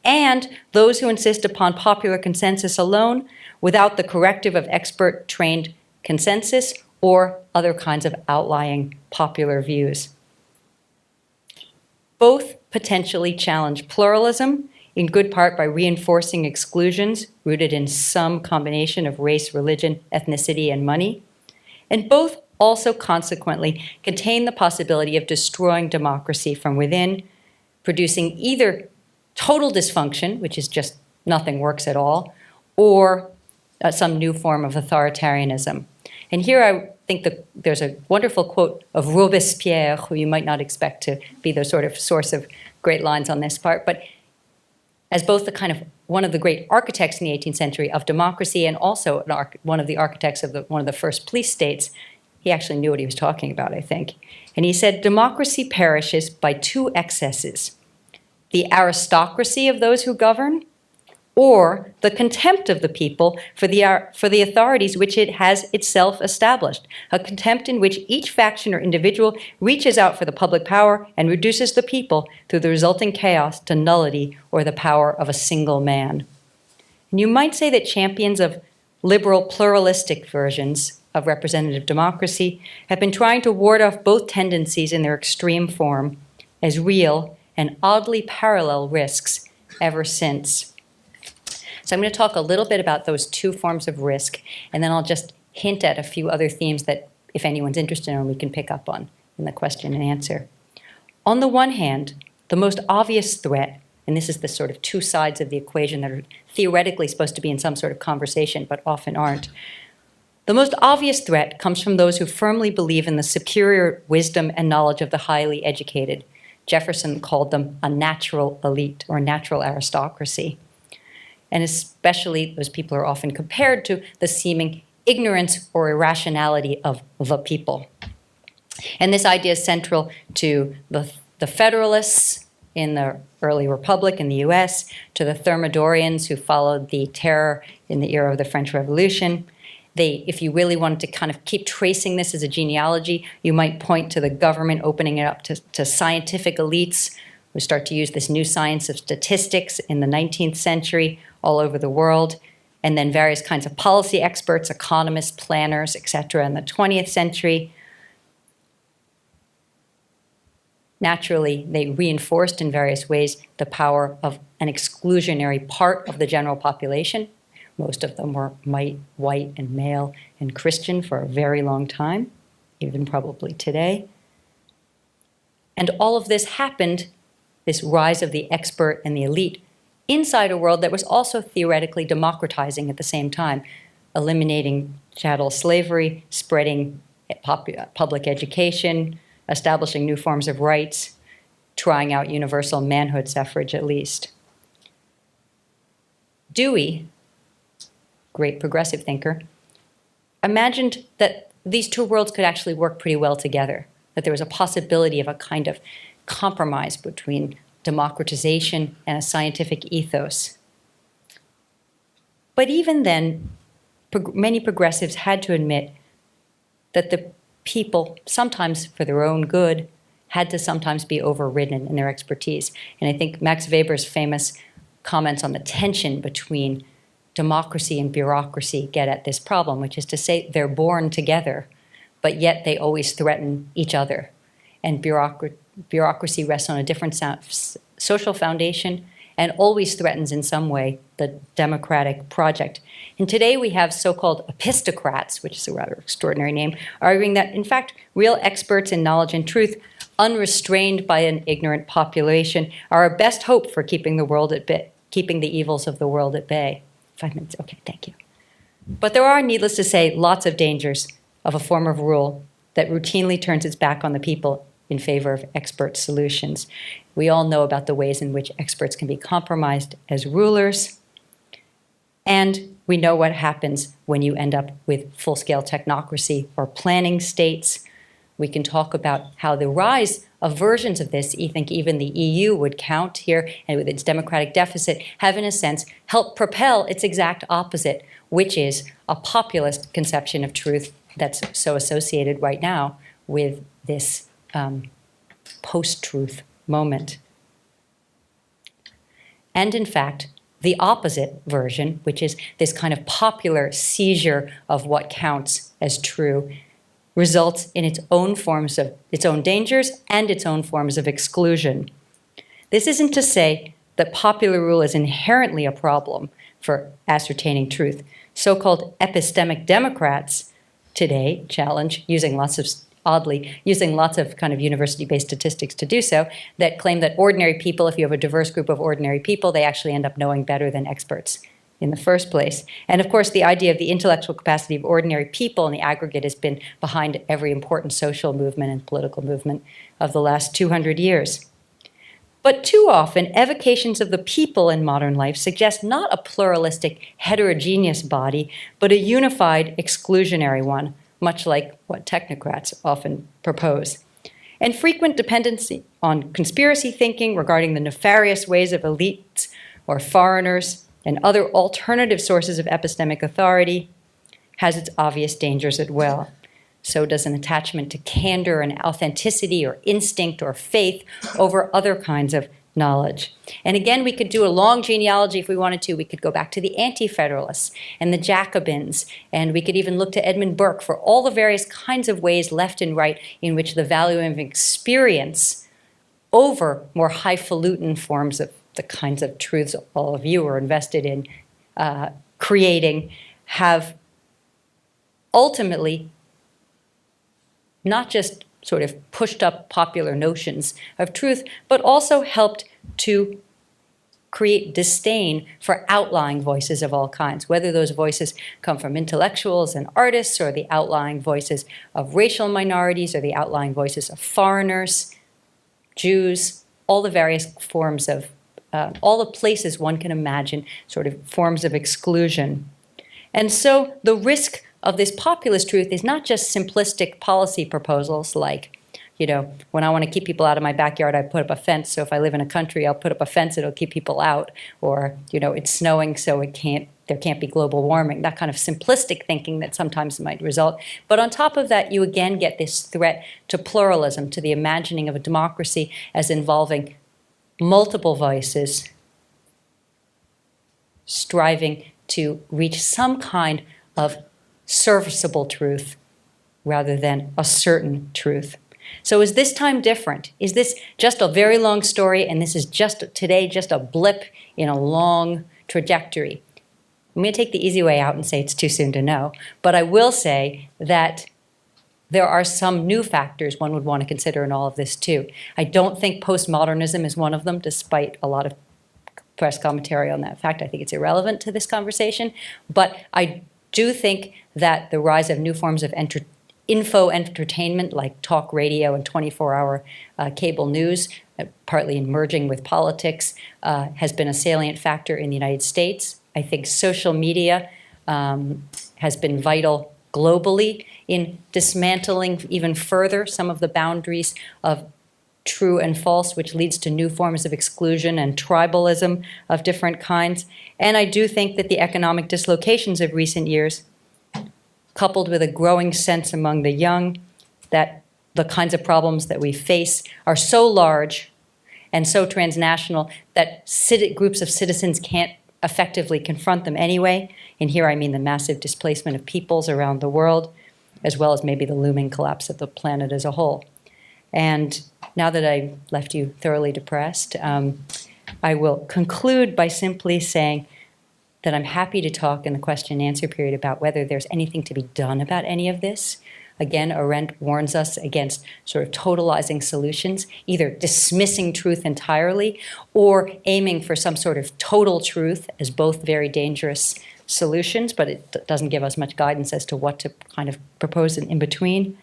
and those who insist upon popular consensus alone, without the corrective of expert-trained consensus or other kinds of outlying popular views. Both potentially challenge pluralism, in good part by reinforcing exclusions rooted in some combination of race, religion, ethnicity, and money, and both also consequently contain the possibility of destroying democracy from within, producing either total dysfunction, which is just nothing works at all, or some new form of authoritarianism. And here I think that there's a wonderful quote of Robespierre, who you might not expect to be the sort of source of great lines on this part, but as both the kind of one of the great architects in the 18th century of democracy and also one of the architects of one of the first police states, he actually knew what he was talking about, I think. And he said, democracy perishes by two excesses: the aristocracy of those who govern, or the contempt of the people for the authorities which it has itself established, a contempt in which each faction or individual reaches out for the public power and reduces the people through the resulting chaos to nullity or the power of a single man. And you might say that champions of liberal pluralistic versions of representative democracy have been trying to ward off both tendencies in their extreme form as real and oddly parallel risks ever since. So I'm going to talk a little bit about those two forms of risk, and then I'll just hint at a few other themes that, if anyone's interested in, we can pick up on in the question and answer. On the one hand, the most obvious threat, and this is the sort of two sides of the equation that are theoretically supposed to be in some sort of conversation, but often aren't. The most obvious threat comes from those who firmly believe in the superior wisdom and knowledge of the highly educated. Jefferson called them a natural elite or natural aristocracy. And especially those people are often compared to the seeming ignorance or irrationality of the people. And this idea is central to the Federalists in the early Republic in the US, to the Thermidorians who followed the terror in the era of the French Revolution. If you really wanted to kind of keep tracing this as a genealogy, you might point to the government opening it up to scientific elites who start to use this new science of statistics in the 19th century all over the world, and then various kinds of policy experts, economists, planners, etc. in the 20th century. Naturally, they reinforced in various ways the power of an exclusionary part of the general population. Most of them were white and male and Christian for a very long time, even probably today. And all of this happened, this rise of the expert and the elite, inside a world that was also theoretically democratizing at the same time, eliminating chattel slavery, spreading public education, establishing new forms of rights, trying out universal manhood suffrage at least. Dewey, great progressive thinker, imagined that these two worlds could actually work pretty well together, that there was a possibility of a kind of compromise between democratization and a scientific ethos. But even then, many progressives had to admit that the people, sometimes for their own good, had to sometimes be overridden in their expertise. And I think Max Weber's famous comments on the tension between democracy and bureaucracy get at this problem, which is to say they're born together, but yet they always threaten each other. And bureaucracy rests on a different social foundation and always threatens in some way the democratic project. And today we have so-called epistocrats, which is a rather extraordinary name, arguing that, in fact, real experts in knowledge and truth, unrestrained by an ignorant population, are our best hope for keeping the world at bay, keeping the evils of the world at bay. 5 minutes, okay, thank you. But there are, needless to say, lots of dangers of a form of rule that routinely turns its back on the people in favor of expert solutions. We all know about the ways in which experts can be compromised as rulers, and we know what happens when you end up with full-scale technocracy or planning states. We can talk about how the rise of versions of this, I think even the EU would count here, and with its democratic deficit, have in a sense helped propel its exact opposite, which is a populist conception of truth that's so associated right now with this post-truth moment. And in fact, the opposite version, which is this kind of popular seizure of what counts as true, results in its own forms of its own dangers and its own forms of exclusion. This isn't to say that popular rule is inherently a problem for ascertaining truth. So-called epistemic Democrats today challenge, using lots of kind of university-based statistics to do so, that claim that ordinary people, if you have a diverse group of ordinary people, they actually end up knowing better than experts in the first place. And of course, the idea of the intellectual capacity of ordinary people in the aggregate has been behind every important social movement and political movement of the last 200 years. But too often, evocations of the people in modern life suggest not a pluralistic, heterogeneous body, but a unified, exclusionary one, much like what technocrats often propose. And frequent dependency on conspiracy thinking regarding the nefarious ways of elites or foreigners and other alternative sources of epistemic authority has its obvious dangers as well. So does an attachment to candor and authenticity or instinct or faith over other kinds of knowledge. And again, we could do a long genealogy if we wanted to. We could go back to the Anti-Federalists and the Jacobins, and we could even look to Edmund Burke for all the various kinds of ways, left and right, in which the value of experience over more highfalutin forms of the kinds of truths all of you are invested in creating have ultimately not just sort of pushed up popular notions of truth, but also helped to create disdain for outlying voices of all kinds, whether those voices come from intellectuals and artists, or the outlying voices of racial minorities, or the outlying voices of foreigners, Jews, all the various forms of, all the places one can imagine sort of forms of exclusion. And so the risk of this populist truth is not just simplistic policy proposals like, you know, when I want to keep people out of my backyard, I put up a fence. So if I live in a country, I'll put up a fence, it'll keep people out. Or, you know, it's snowing, so there can't be global warming. That kind of simplistic thinking that sometimes might result. But on top of that, you again get this threat to pluralism, to the imagining of a democracy as involving multiple voices striving to reach some kind of serviceable truth rather than a certain truth. So is this time different? Is this just a very long story, and this is just today just a blip in a long trajectory? I'm going to take the easy way out and say it's too soon to know, but I will say that there are some new factors one would want to consider in all of this too. I don't think postmodernism is one of them, despite a lot of press commentary on that fact. I think it's irrelevant to this conversation, but I do think that the rise of new forms of info entertainment like talk radio and 24-hour cable news, partly merging with politics, has been a salient factor in the United States. I think social media has been vital globally in dismantling even further some of the boundaries of true and false, which leads to new forms of exclusion and tribalism of different kinds. And I do think that the economic dislocations of recent years, coupled with a growing sense among the young that the kinds of problems that we face are so large and so transnational that groups of citizens can't effectively confront them anyway. And here I mean the massive displacement of peoples around the world, as well as maybe the looming collapse of the planet as a whole. And now that I've left you thoroughly depressed, I will conclude by simply saying that I'm happy to talk in the question and answer period about whether there's anything to be done about any of this. Again, Arendt warns us against sort of totalizing solutions, either dismissing truth entirely or aiming for some sort of total truth as both very dangerous solutions, but it doesn't give us much guidance as to what to kind of propose in between.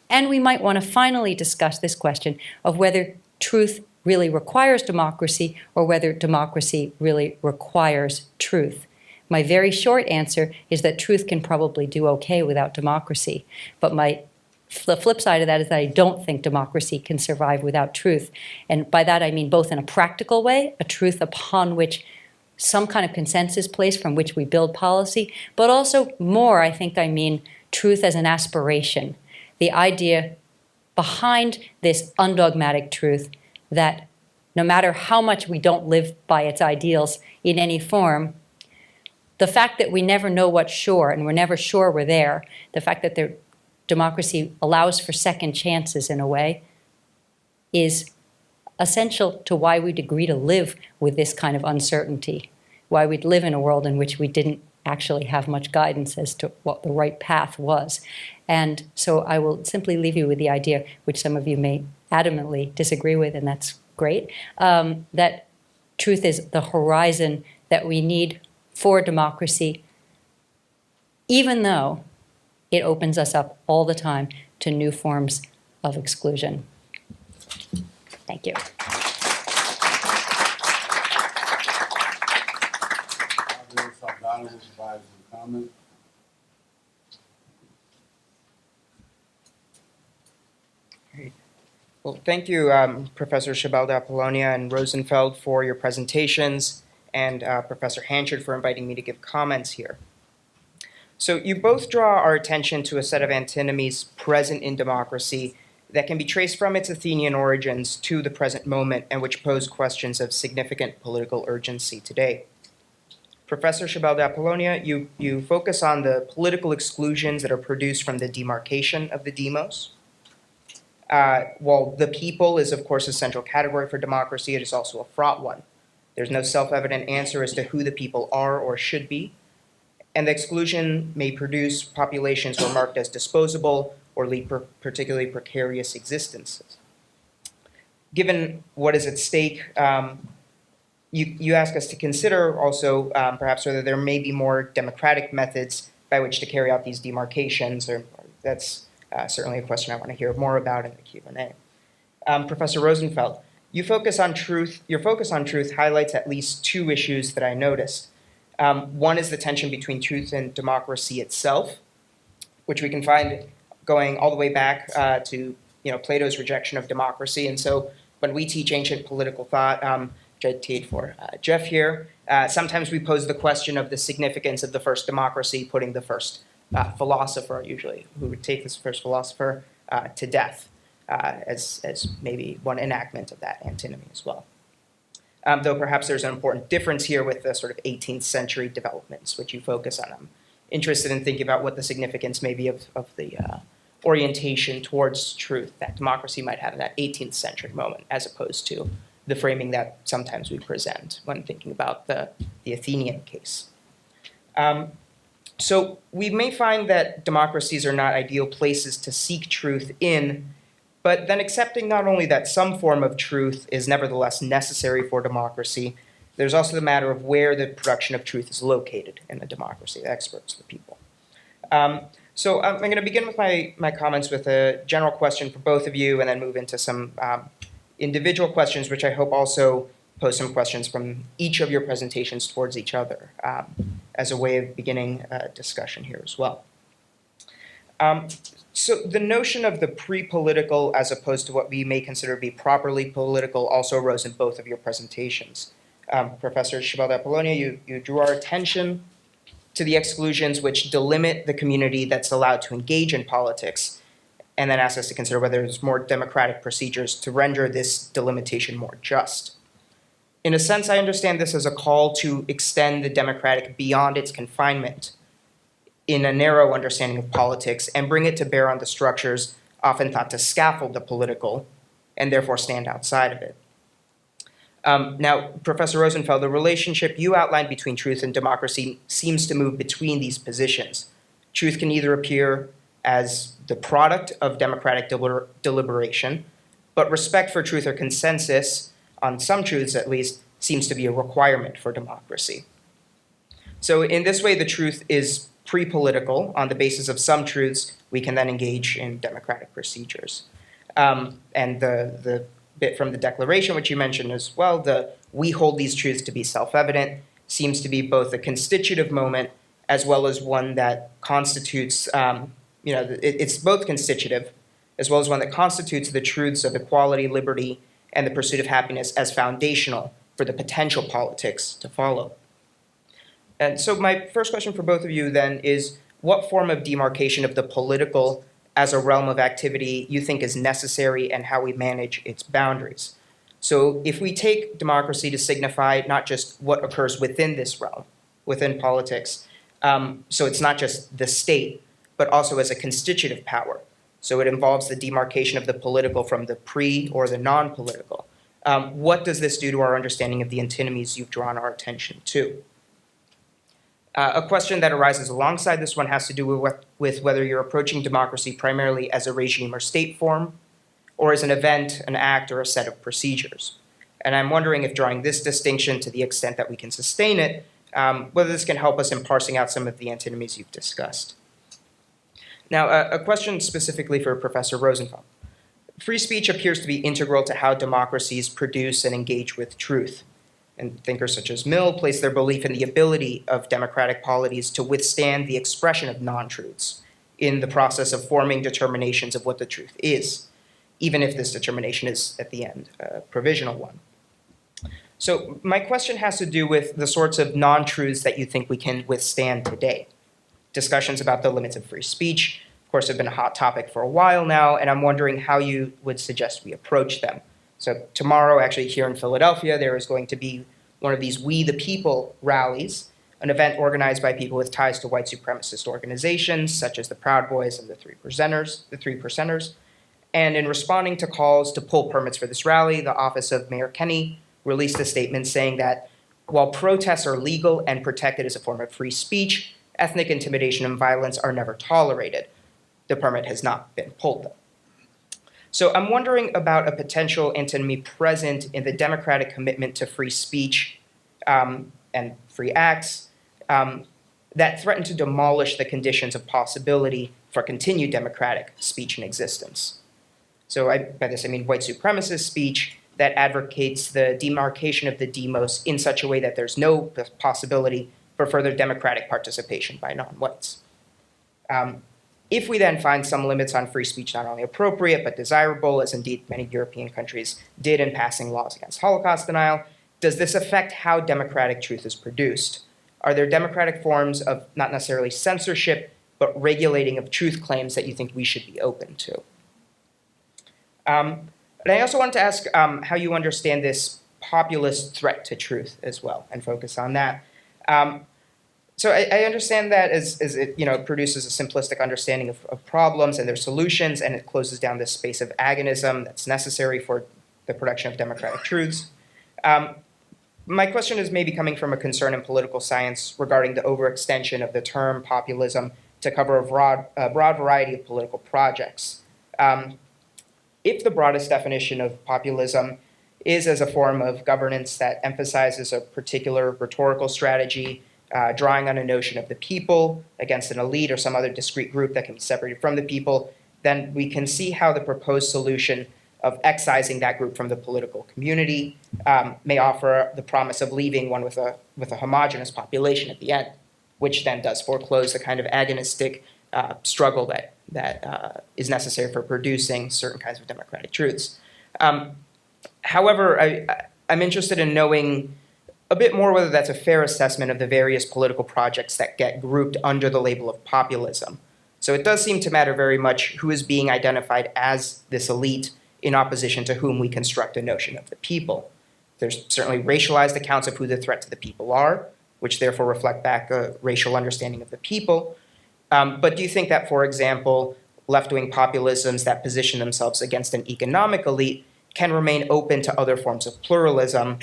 And we might want to finally discuss this question of whether truth really requires democracy or whether democracy really requires truth. My very short answer is that truth can probably do okay without democracy. But the flip side of that is that I don't think democracy can survive without truth. And by that I mean both in a practical way, a truth upon which some kind of consensus placed from which we build policy, but also more, I think I mean truth as an aspiration. The idea behind this undogmatic truth that no matter how much we don't live by its ideals in any form, the fact that we never know what's sure and we're never sure we're there, the fact that democracy allows for second chances in a way, is essential to why we'd agree to live with this kind of uncertainty, why we'd live in a world in which we didn't actually have much guidance as to what the right path was. And so I will simply leave you with the idea, which some of you may adamantly disagree with, and that's great, that truth is the horizon that we need for democracy, even though it opens us up all the time to new forms of exclusion. Thank you. Comment? Well, thank you, Professor Chebel de Apollonia and Rosenfeld for your presentations, and Professor Hanchard for inviting me to give comments here. So you both draw our attention to a set of antinomies present in democracy that can be traced from its Athenian origins to the present moment and which pose questions of significant political urgency today. Professor Chebel de Apollonia, you focus on the political exclusions that are produced from the demarcation of the demos. While the people is, of course, a central category for democracy, it is also a fraught one. There's no self-evident answer as to who the people are or should be, and the exclusion may produce populations who are marked as disposable or lead particularly precarious existences. Given what is at stake, you ask us to consider also perhaps whether there may be more democratic methods by which to carry out these demarcations, or that's certainly a question I want to hear more about in the Q&A. Professor Rosenfeld, your focus on truth highlights at least two issues that I noticed. One is the tension between truth and democracy itself, which we can find going all the way back to Plato's rejection of democracy. And so when we teach ancient political thought, which I teach for Jeff here, sometimes we pose the question of the significance of the first democracy, putting the first philosopher, usually, who would take this first philosopher to death as maybe one enactment of that antinomy as well. Though perhaps there's an important difference here with the sort of 18th century developments, which you focus on. I'm interested in thinking about what the significance may be of the orientation towards truth that democracy might have in that 18th century moment, as opposed to the framing that sometimes we present when thinking about the Athenian case. So we may find that democracies are not ideal places to seek truth in, but then accepting not only that some form of truth is nevertheless necessary for democracy, there's also the matter of where the production of truth is located in the democracy, the experts, the people. So I'm going to begin with my comments with a general question for both of you and then move into some individual questions, which I hope also pose some questions from each of your presentations towards each other as a way of beginning a discussion here as well. So the notion of the pre-political as opposed to what we may consider to be properly political also arose in both of your presentations. Professor Chebel de Apollonia, you drew our attention to the exclusions which delimit the community that's allowed to engage in politics, and then asked us to consider whether there's more democratic procedures to render this delimitation more just. In a sense, I understand this as a call to extend the democratic beyond its confinement in a narrow understanding of politics and bring it to bear on the structures often thought to scaffold the political and therefore stand outside of it. Now, Professor Rosenfeld, the relationship you outlined between truth and democracy seems to move between these positions. Truth can either appear as the product of democratic deliberation, but respect for truth or consensus, on some truths at least, seems to be a requirement for democracy. So in this way, the truth is pre-political. On the basis of some truths, we can then engage in democratic procedures. And the bit from the Declaration, which you mentioned as well, the "we hold these truths to be self-evident," seems to be both a constitutive moment as well as one that constitutes, it's both constitutive as well as one that constitutes the truths of equality, liberty, and the pursuit of happiness as foundational for the potential politics to follow. And so my first question for both of you then is, what form of demarcation of the political as a realm of activity you think is necessary and how we manage its boundaries? So if we take democracy to signify not just what occurs within this realm, within politics, so it's not just the state, but also as a constitutive power. So it involves the demarcation of the political from the pre or the non-political. What does this do to our understanding of the antinomies you've drawn our attention to? A question that arises alongside this one has to do with whether you're approaching democracy primarily as a regime or state form, or as an event, an act, or a set of procedures. And I'm wondering if drawing this distinction to the extent that we can sustain it, whether this can help us in parsing out some of the antinomies you've discussed. Now, a question specifically for Professor Rosenfeld. Free speech appears to be integral to how democracies produce and engage with truth. And thinkers such as Mill place their belief in the ability of democratic polities to withstand the expression of non-truths in the process of forming determinations of what the truth is, even if this determination is, at the end, a provisional one. So my question has to do with the sorts of non-truths that you think we can withstand today. Discussions about the limits of free speech, of course, have been a hot topic for a while now, and I'm wondering how you would suggest we approach them. So tomorrow, actually here in Philadelphia, there is going to be one of these We the People rallies, an event organized by people with ties to white supremacist organizations such as the Proud Boys and the Three Percenters. And in responding to calls to pull permits for this rally, the Office of Mayor Kenney released a statement saying that while protests are legal and protected as a form of free speech, ethnic intimidation and violence are never tolerated. The permit has not been pulled, though. So I'm wondering about a potential antinomy present in the democratic commitment to free speech and free acts that threaten to demolish the conditions of possibility for continued democratic speech and existence. So by this I mean white supremacist speech that advocates the demarcation of the demos in such a way that there's no possibility for further democratic participation by non-whites. If we then find some limits on free speech not only appropriate but desirable, as indeed many European countries did in passing laws against Holocaust denial, does this affect how democratic truth is produced? Are there democratic forms of not necessarily censorship, but regulating of truth claims that you think we should be open to? And I also wanted to ask how you understand this populist threat to truth as well, and focus on that. So I understand that as it produces a simplistic understanding of problems and their solutions, and it closes down this space of agonism that's necessary for the production of democratic truths. My question is maybe coming from a concern in political science regarding the overextension of the term populism to cover a broad variety of political projects. If the broadest definition of populism is as a form of governance that emphasizes a particular rhetorical strategy, drawing on a notion of the people against an elite or some other discrete group that can be separated from the people, then we can see how the proposed solution of excising that group from the political community may offer the promise of leaving one with a homogeneous population at the end, which then does foreclose the kind of agonistic struggle that is necessary for producing certain kinds of democratic truths. However, I'm interested in knowing a bit more whether that's a fair assessment of the various political projects that get grouped under the label of populism. So it does seem to matter very much who is being identified as this elite in opposition to whom we construct a notion of the people. There's certainly racialized accounts of who the threat to the people are, which therefore reflect back a racial understanding of the people. But do you think that, for example, left-wing populisms that position themselves against an economic elite can remain open to other forms of pluralism,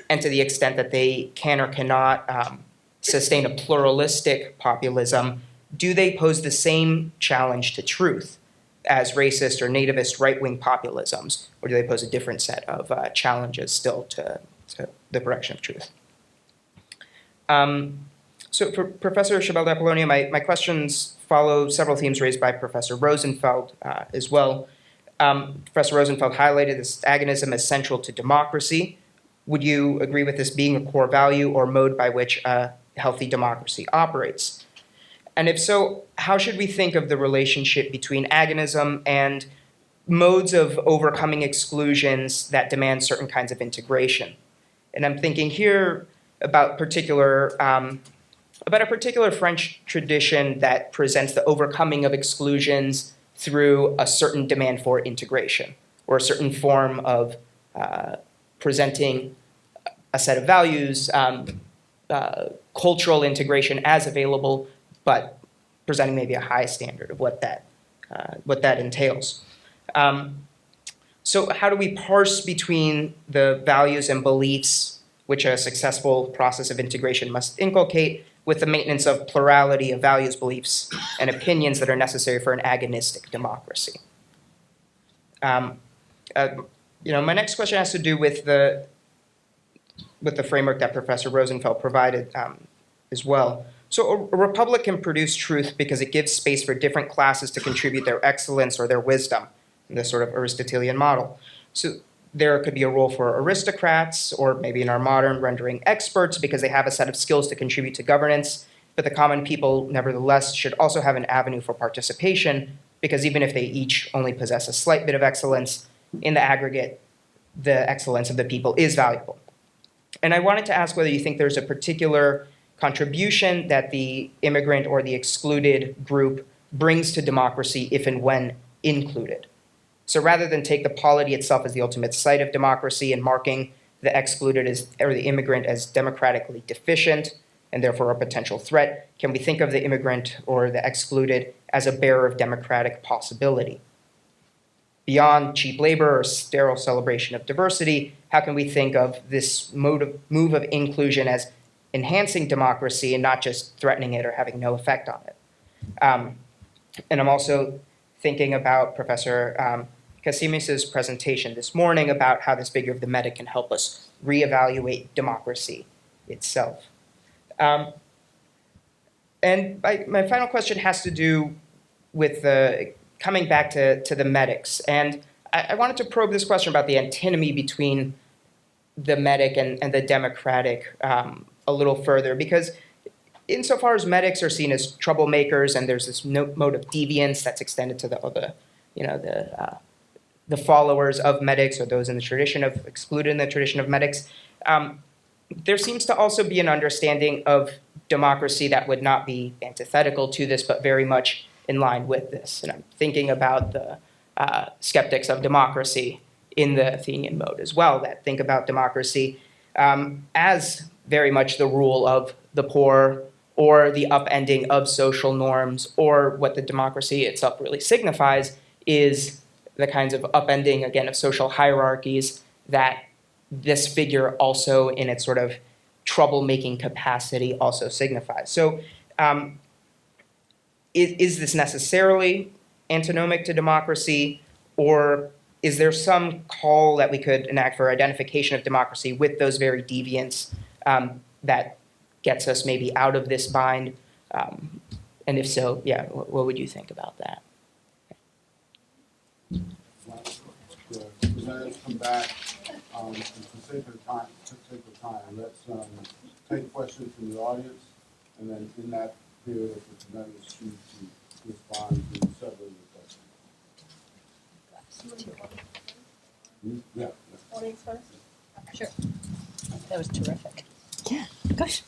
and to the extent that they can or cannot sustain a pluralistic populism, do they pose the same challenge to truth as racist or nativist right-wing populisms, or do they pose a different set of challenges still to the direction of truth? So for Professor Chebel de Apollonia, my questions follow several themes raised by Professor Rosenfeld as well. Professor Rosenfeld highlighted this agonism as central to democracy. Would you agree with this being a core value or mode by which a healthy democracy operates? And if so, how should we think of the relationship between agonism and modes of overcoming exclusions that demand certain kinds of integration? And I'm thinking here about a particular French tradition that presents the overcoming of exclusions through a certain demand for integration, or a certain form of presenting a set of values, cultural integration as available, but presenting maybe a high standard of what that entails. So how do we parse between the values and beliefs which a successful process of integration must inculcate with the maintenance of plurality of values, beliefs, and opinions that are necessary for an agonistic democracy? My next question has to do with the framework that Professor Rosenfeld provided as well. So a republic can produce truth because it gives space for different classes to contribute their excellence or their wisdom in this sort of Aristotelian model. So there could be a role for aristocrats, or maybe in our modern rendering, experts, because they have a set of skills to contribute to governance. But the common people, nevertheless, should also have an avenue for participation, because even if they each only possess a slight bit of excellence, in the aggregate, the excellence of the people is valuable. And I wanted to ask whether you think there's a particular contribution that the immigrant or the excluded group brings to democracy if and when included. So rather than take the polity itself as the ultimate site of democracy and marking the excluded or the immigrant as democratically deficient and therefore a potential threat, can we think of the immigrant or the excluded as a bearer of democratic possibility? Beyond cheap labor or sterile celebration of diversity, how can we think of this move of inclusion as enhancing democracy and not just threatening it or having no effect on it? And I'm also thinking about Professor Casimis's presentation this morning about how this figure of the medic can help us reevaluate democracy itself. And my final question has to do with coming back to the medics. And I wanted to probe this question about the antinomy between the medic and the democratic a little further, because insofar as medics are seen as troublemakers and there's this mode of deviance that's extended to the followers of medics or those in the tradition of excluded in the tradition of medics, there seems to also be an understanding of democracy that would not be antithetical to this, but very much in line with this. And I'm thinking about the skeptics of democracy in the Athenian mode as well, that think about democracy as very much the rule of the poor, or the upending of social norms, or what the democracy itself really signifies is the kinds of upending, again, of social hierarchies that this figure also in its sort of troublemaking capacity also signifies. So is this necessarily antinomic to democracy, or is there some call that we could enact for identification of democracy with those very deviants that gets us maybe out of this bind? And if so, yeah, what would you think about that? The presenters come back, and for the sake of time, let's take questions from the audience, and then in that period, if the presenters choose to respond to several of the questions. Yeah. Audience first? Sure. That was terrific. Yeah, gosh.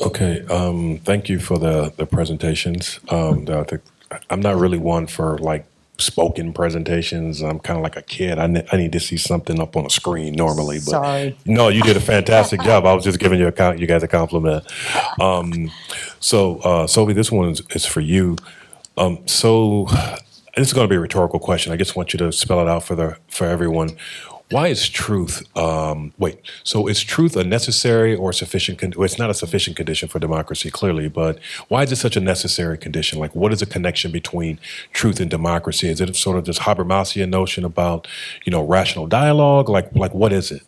Okay, thank you for the presentations. I'm not really one for like spoken presentations. I'm kind of like a kid. I need to see something up on a screen normally. But Sorry. no, you did a fantastic job. I was just giving you guys a compliment. Sophie, this one is for you. So this is going to be a rhetorical question. I just want you to spell it out for everyone. Why is truth? So is truth a necessary or sufficient? Well, it's not a sufficient condition for democracy, clearly. But why is it such a necessary condition? Like, what is the connection between truth and democracy? Is it sort of this Habermasian notion about, rational dialogue? Like what is it?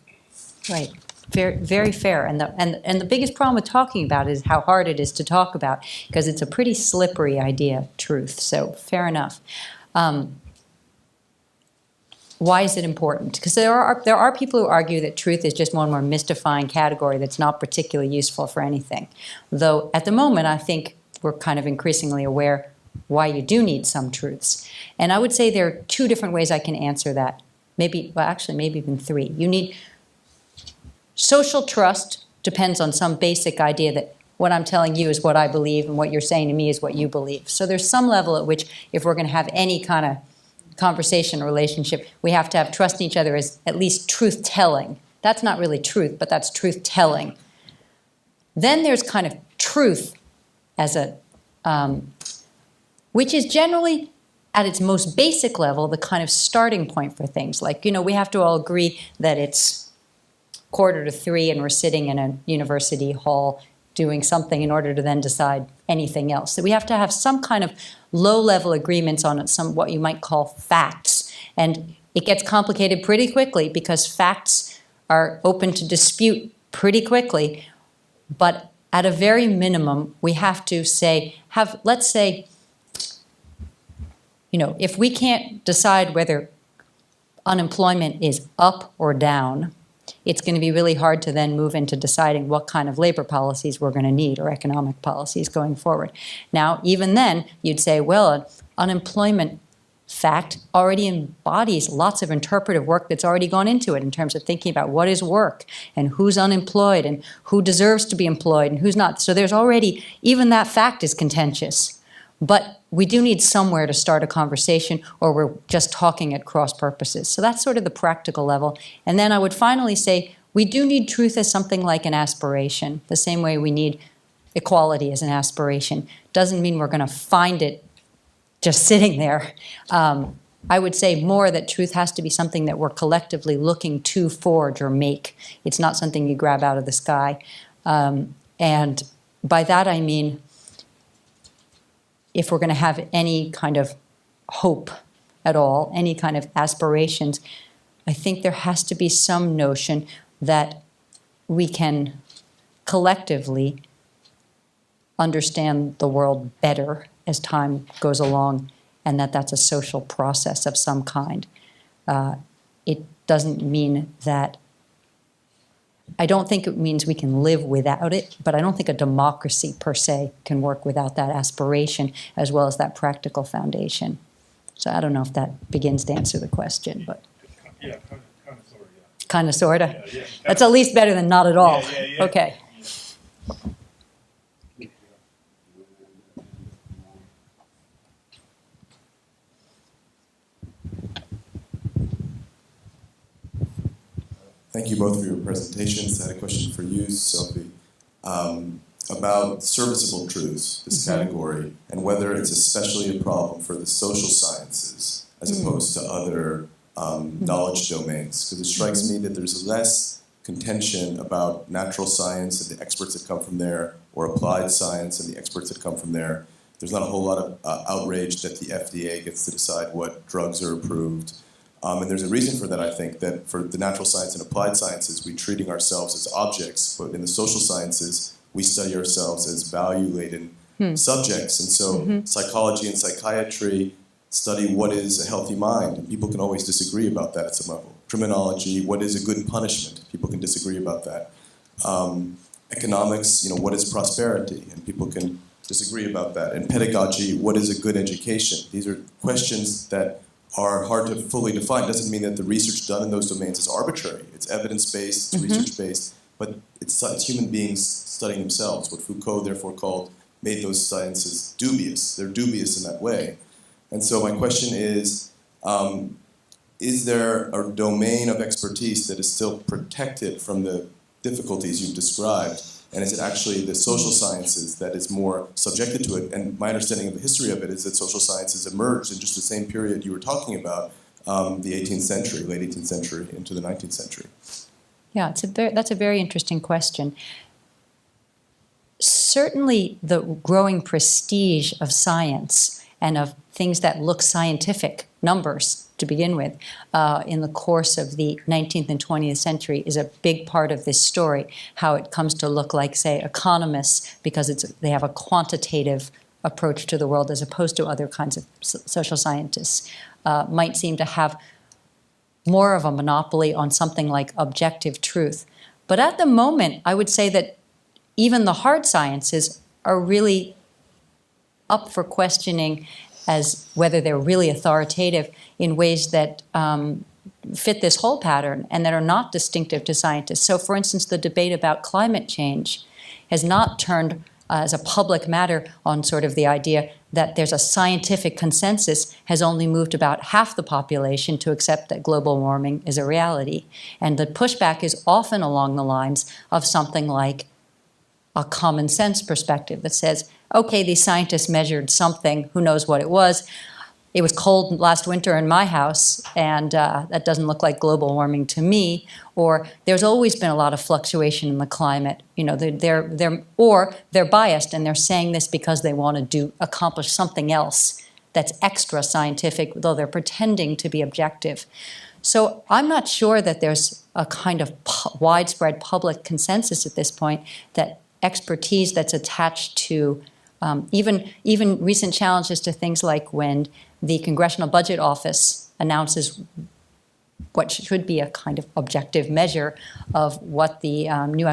Right. Very, very fair. And the biggest problem with talking about it is how hard it is to talk about, because it's a pretty slippery idea, truth. So fair enough. Why is it important? Because there are people who argue that truth is just one more mystifying category that's not particularly useful for anything. Though at the moment, I think we're kind of increasingly aware why you do need some truths. And I would say there are two different ways I can answer that. Maybe even three. You need social trust. Depends on some basic idea that what I'm telling you is what I believe and what you're saying to me is what you believe. So there's some level at which, if we're going to have any kind of conversation or relationship, we have to have trust in each other as at least truth-telling. That's not really truth, but that's truth-telling. Then there's kind of truth as which is generally, at its most basic level, the kind of starting point for things. Like, we have to all agree that it's 2:45 and we're sitting in a university hall doing something in order to then decide anything else. So we have to have some kind of low-level agreements on some what you might call facts. And it gets complicated pretty quickly because facts are open to dispute pretty quickly. But at a very minimum, we have to let's say, if we can't decide whether unemployment is up or down, it's going to be really hard to then move into deciding what kind of labor policies we're going to need or economic policies going forward. Now, even then, you'd say, well, an unemployment fact already embodies lots of interpretive work that's already gone into it in terms of thinking about what is work and who's unemployed and who deserves to be employed and who's not. So there's already, even that fact is contentious. But we do need somewhere to start a conversation, or we're just talking at cross purposes. So that's sort of the practical level. And then I would finally say we do need truth as something like an aspiration, the same way we need equality as an aspiration. Doesn't mean we're going to find it just sitting there. I would say more that truth has to be something that we're collectively looking to forge or make. It's not something you grab out of the sky. And by that I mean, if we're going to have any kind of hope at all, any kind of aspirations, I think there has to be some notion that we can collectively understand the world better as time goes along, and that's a social process of some kind. It doesn't mean that, I don't think it means we can live without it, but I don't think a democracy per se can work without that aspiration as well as that practical foundation. So I don't know if that begins to answer the question, but. Yeah, kind of, sort of, yeah. Kind of, sort of? Yeah. That's at least better than not at all. Yeah. Okay. Thank you both for your presentations. I had a question for you, Sophie, about serviceable truths, this category, and whether it's especially a problem for the social sciences as opposed to other knowledge domains. Because it strikes me that there's less contention about natural science and the experts that come from there, or applied science and the experts that come from there. There's not a whole lot of outrage that the FDA gets to decide what drugs are approved. And there's a reason for that, I think, that for the natural science and applied sciences, we're treating ourselves as objects, but in the social sciences, we study ourselves as value-laden subjects. And so psychology and psychiatry study what is a healthy mind, and people can always disagree about that at some level. Criminology, what is a good punishment? People can disagree about that. Economics, what is prosperity? And people can disagree about that. And pedagogy, what is a good education? These are questions that are hard to fully define. Doesn't mean that the research done in those domains is arbitrary. It's evidence-based, it's research-based, but it's human beings studying themselves. What Foucault therefore made those sciences dubious. They're dubious in that way. And so my question is there a domain of expertise that is still protected from the difficulties you've described? And is it actually the social sciences that is more subjected to it? And my understanding of the history of it is that social sciences emerged in just the same period you were talking about, the 18th century, late 18th century into the 19th century. Yeah, that's a very interesting question. Certainly the growing prestige of science and of things that look scientific, numbers to begin with, in the course of the 19th and 20th century is a big part of this story, how it comes to look like, say, economists, because they have a quantitative approach to the world as opposed to other kinds of social scientists, might seem to have more of a monopoly on something like objective truth. But at the moment, I would say that even the hard sciences are really up for questioning as whether they're really authoritative in ways that fit this whole pattern and that are not distinctive to scientists. So, for instance, the debate about climate change has not turned as a public matter on sort of the idea that there's a scientific consensus, has only moved about half the population to accept that global warming is a reality. And the pushback is often along the lines of something like a common sense perspective that says, okay, these scientists measured something, who knows what it was. It was cold last winter in my house, and that doesn't look like global warming to me. Or there's always been a lot of fluctuation in the climate. You know, they're biased, and they're saying this because they want to accomplish something else that's extra scientific, though they're pretending to be objective. So I'm not sure that there's a kind of widespread public consensus at this point that expertise that's attached to even recent challenges to things like when the Congressional Budget Office announces what should be a kind of objective measure of what the new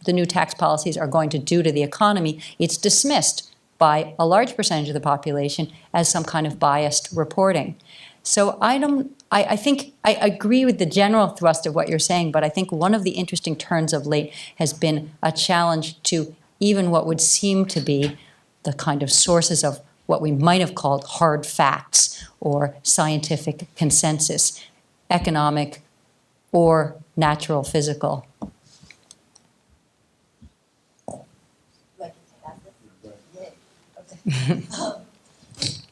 new tax policies are going to do to the economy. It's dismissed by a large percentage of the population as some kind of biased reporting. So I think I agree with the general thrust of what you're saying, but I think one of the interesting turns of late has been a challenge to even what would seem to be the kind of sources of what we might have called hard facts or scientific consensus, economic or natural physical.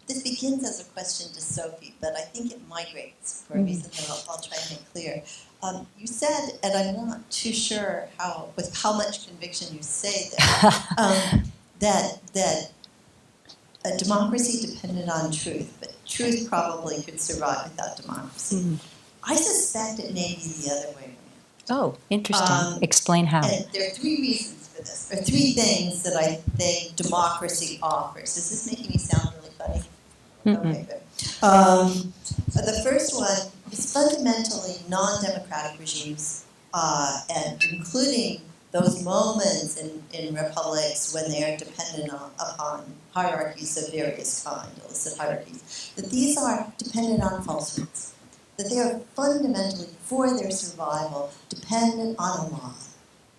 This begins as a question to Sophie, but I think it migrates for a reason that I'll try and make clear. You said, and I'm not too sure with how much conviction you say that, that a democracy depended on truth, but truth probably could survive without democracy. Mm. I suspect it may be the other way around. Oh, interesting. Explain how. And there are three reasons for this, or three things that I think democracy offers. Is this making me sound really funny? Mm-mm. Okay, good. The first one is fundamentally non-democratic regimes, and including those moments in republics when they are dependent upon hierarchies of various kinds, illicit hierarchies, that these are dependent on falsehoods, that they are fundamentally, for their survival, dependent on a lie.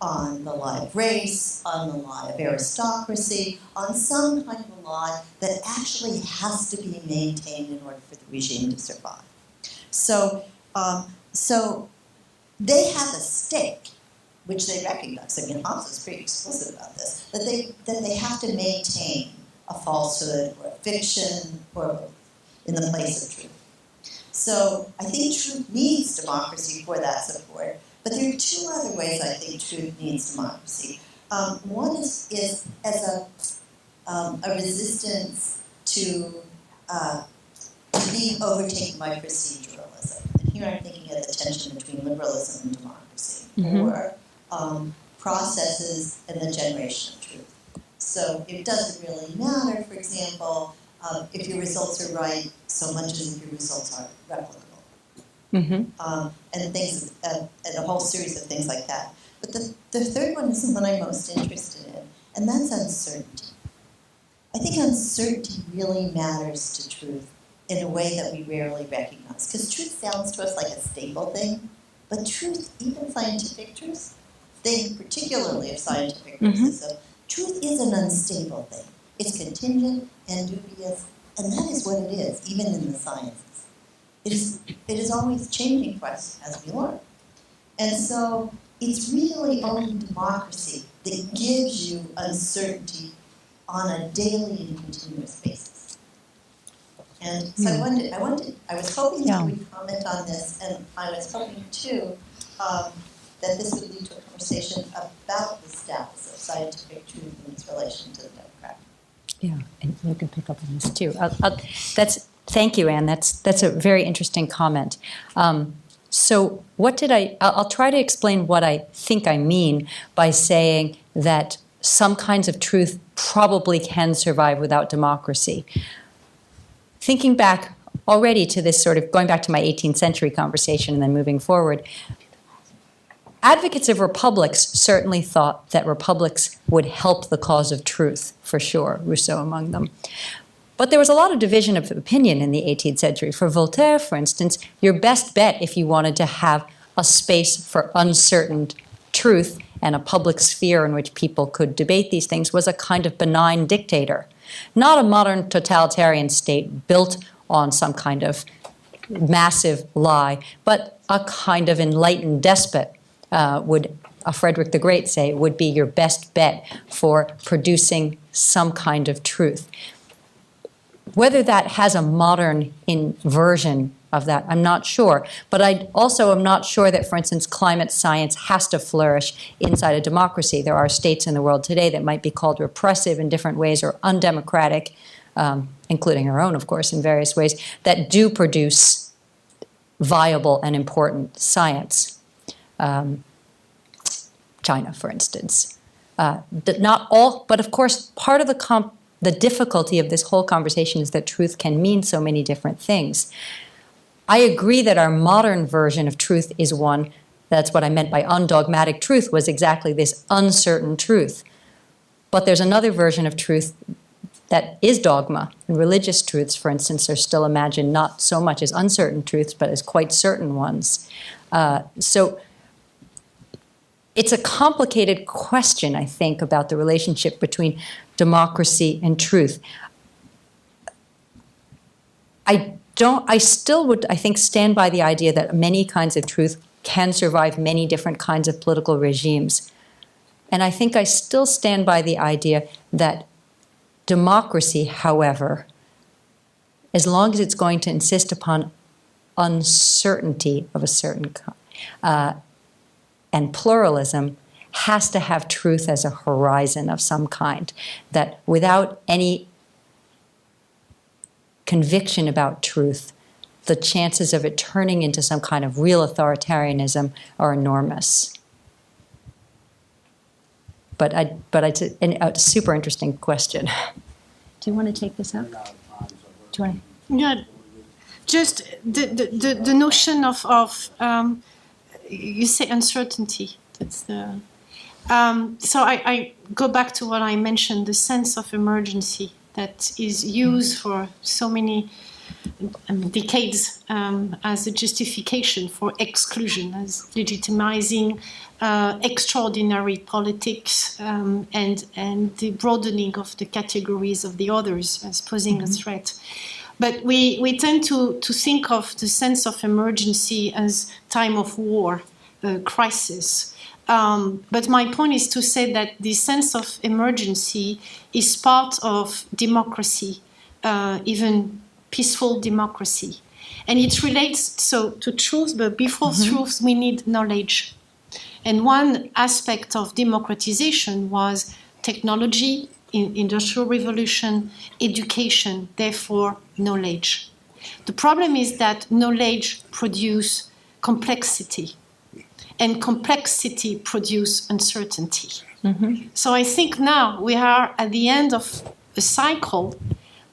On the lie of race, on the lie of aristocracy, on some kind of a lie that actually has to be maintained in order for the regime to survive. So they have a stake, which they recognize. I mean, Hobbes is pretty explicit about this, that they have to maintain a falsehood or a fiction or both in the place of truth. So I think truth needs democracy for that support. But there are two other ways I think truth needs democracy. One is as a resistance to being overtaken by proceduralism. And here I'm thinking of the tension between liberalism and democracy, or processes and the generation of truth. So it doesn't really matter, for example, if your results are right so much as if your results are replicable. Mm-hmm. And things, and a whole series of things like that. But the third one is the one I'm most interested in, and that's uncertainty. I think uncertainty really matters to truth in a way that we rarely recognize, because truth sounds to us like a stable thing, but truth, even scientific truth, think particularly of scientific criticism, truth is an unstable thing. It's contingent and dubious, and that is what it is, even in the sciences. It is always changing for us as we learn. And so it's really only democracy that gives you uncertainty on a daily and continuous basis. And so I was hoping that you would comment on this, and I was hoping too that this would lead to a conversation about the status of scientific truth in its relation to the democratic. Yeah, and you can pick up on this too. Thank you, Anne. That's a very interesting comment. So I'll try to explain what I think I mean by saying that some kinds of truth probably can survive without democracy. Thinking back already to this sort of, going back to my 18th century conversation and then moving forward, advocates of republics certainly thought that republics would help the cause of truth, for sure, Rousseau among them. But there was a lot of division of opinion in the 18th century. For Voltaire, for instance, your best bet if you wanted to have a space for uncertain truth and a public sphere in which people could debate these things was a kind of benign dictator, not a modern totalitarian state built on some kind of massive lie, but a kind of enlightened despot. Would Frederick the Great say, would be your best bet for producing some kind of truth. Whether that has a modern version of that, I'm not sure. But I also am not sure that, for instance, climate science has to flourish inside a democracy. There are states in the world today that might be called repressive in different ways or undemocratic, including our own, of course, in various ways, that do produce viable and important science. China, for instance. Not all, but of course, part of the difficulty of this whole conversation is that truth can mean so many different things. I agree that our modern version of truth is one, that's what I meant by undogmatic truth, was exactly this uncertain truth. But there's another version of truth that is dogma. And religious truths, for instance, are still imagined not so much as uncertain truths, but as quite certain ones. So it's a complicated question, I think, about the relationship between democracy and truth. I still would, I think, stand by the idea that many kinds of truth can survive many different kinds of political regimes. And I think I still stand by the idea that democracy, however, as long as it's going to insist upon uncertainty of a certain kind, and pluralism, has to have truth as a horizon of some kind, that without any conviction about truth, the chances of it turning into some kind of real authoritarianism are enormous. But it's a super interesting question. Do you want to take this up? Do you want to? Yeah, just the notion of you say uncertainty. That's the. So I go back to what I mentioned, the sense of emergency that is used for so many decades as a justification for exclusion, as legitimizing extraordinary politics and the broadening of the categories of the others as posing a threat. But we tend to think of the sense of emergency as time of war, crisis. But my point is to say that the sense of emergency is part of democracy, even peaceful democracy. And it relates so to truth, but before truth, we need knowledge. And one aspect of democratization was technology, industrial revolution, education, therefore knowledge. The problem is that knowledge produces complexity, and complexity produces uncertainty. So I think now we are at the end of a cycle,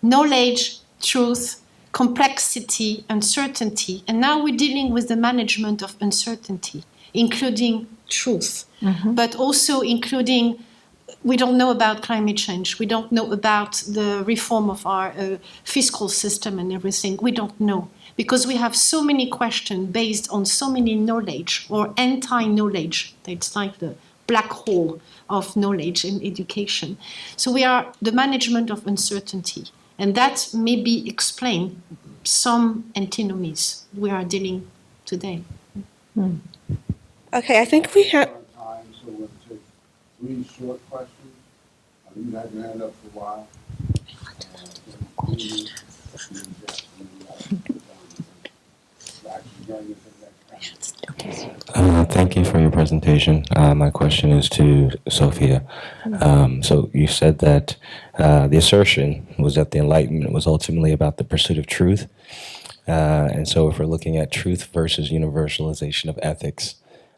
knowledge, truth, complexity, uncertainty, and now we're dealing with the management of uncertainty, including truth, but also including we don't know about climate change. We don't know about the reform of our fiscal system and everything. We don't know because we have so many questions based on so many knowledge or anti-knowledge. It's like the black hole of knowledge and education. So we are the management of uncertainty, and that maybe explain some antinomies we are dealing today. Okay, I think we have. Time, so we'll take 3 short questions. You had your hand up for a while. Thank you for your presentation. My question is to Sophia. So you said that the assertion was that the Enlightenment was ultimately about the pursuit of truth. And so if we're looking at truth versus universalization of ethics,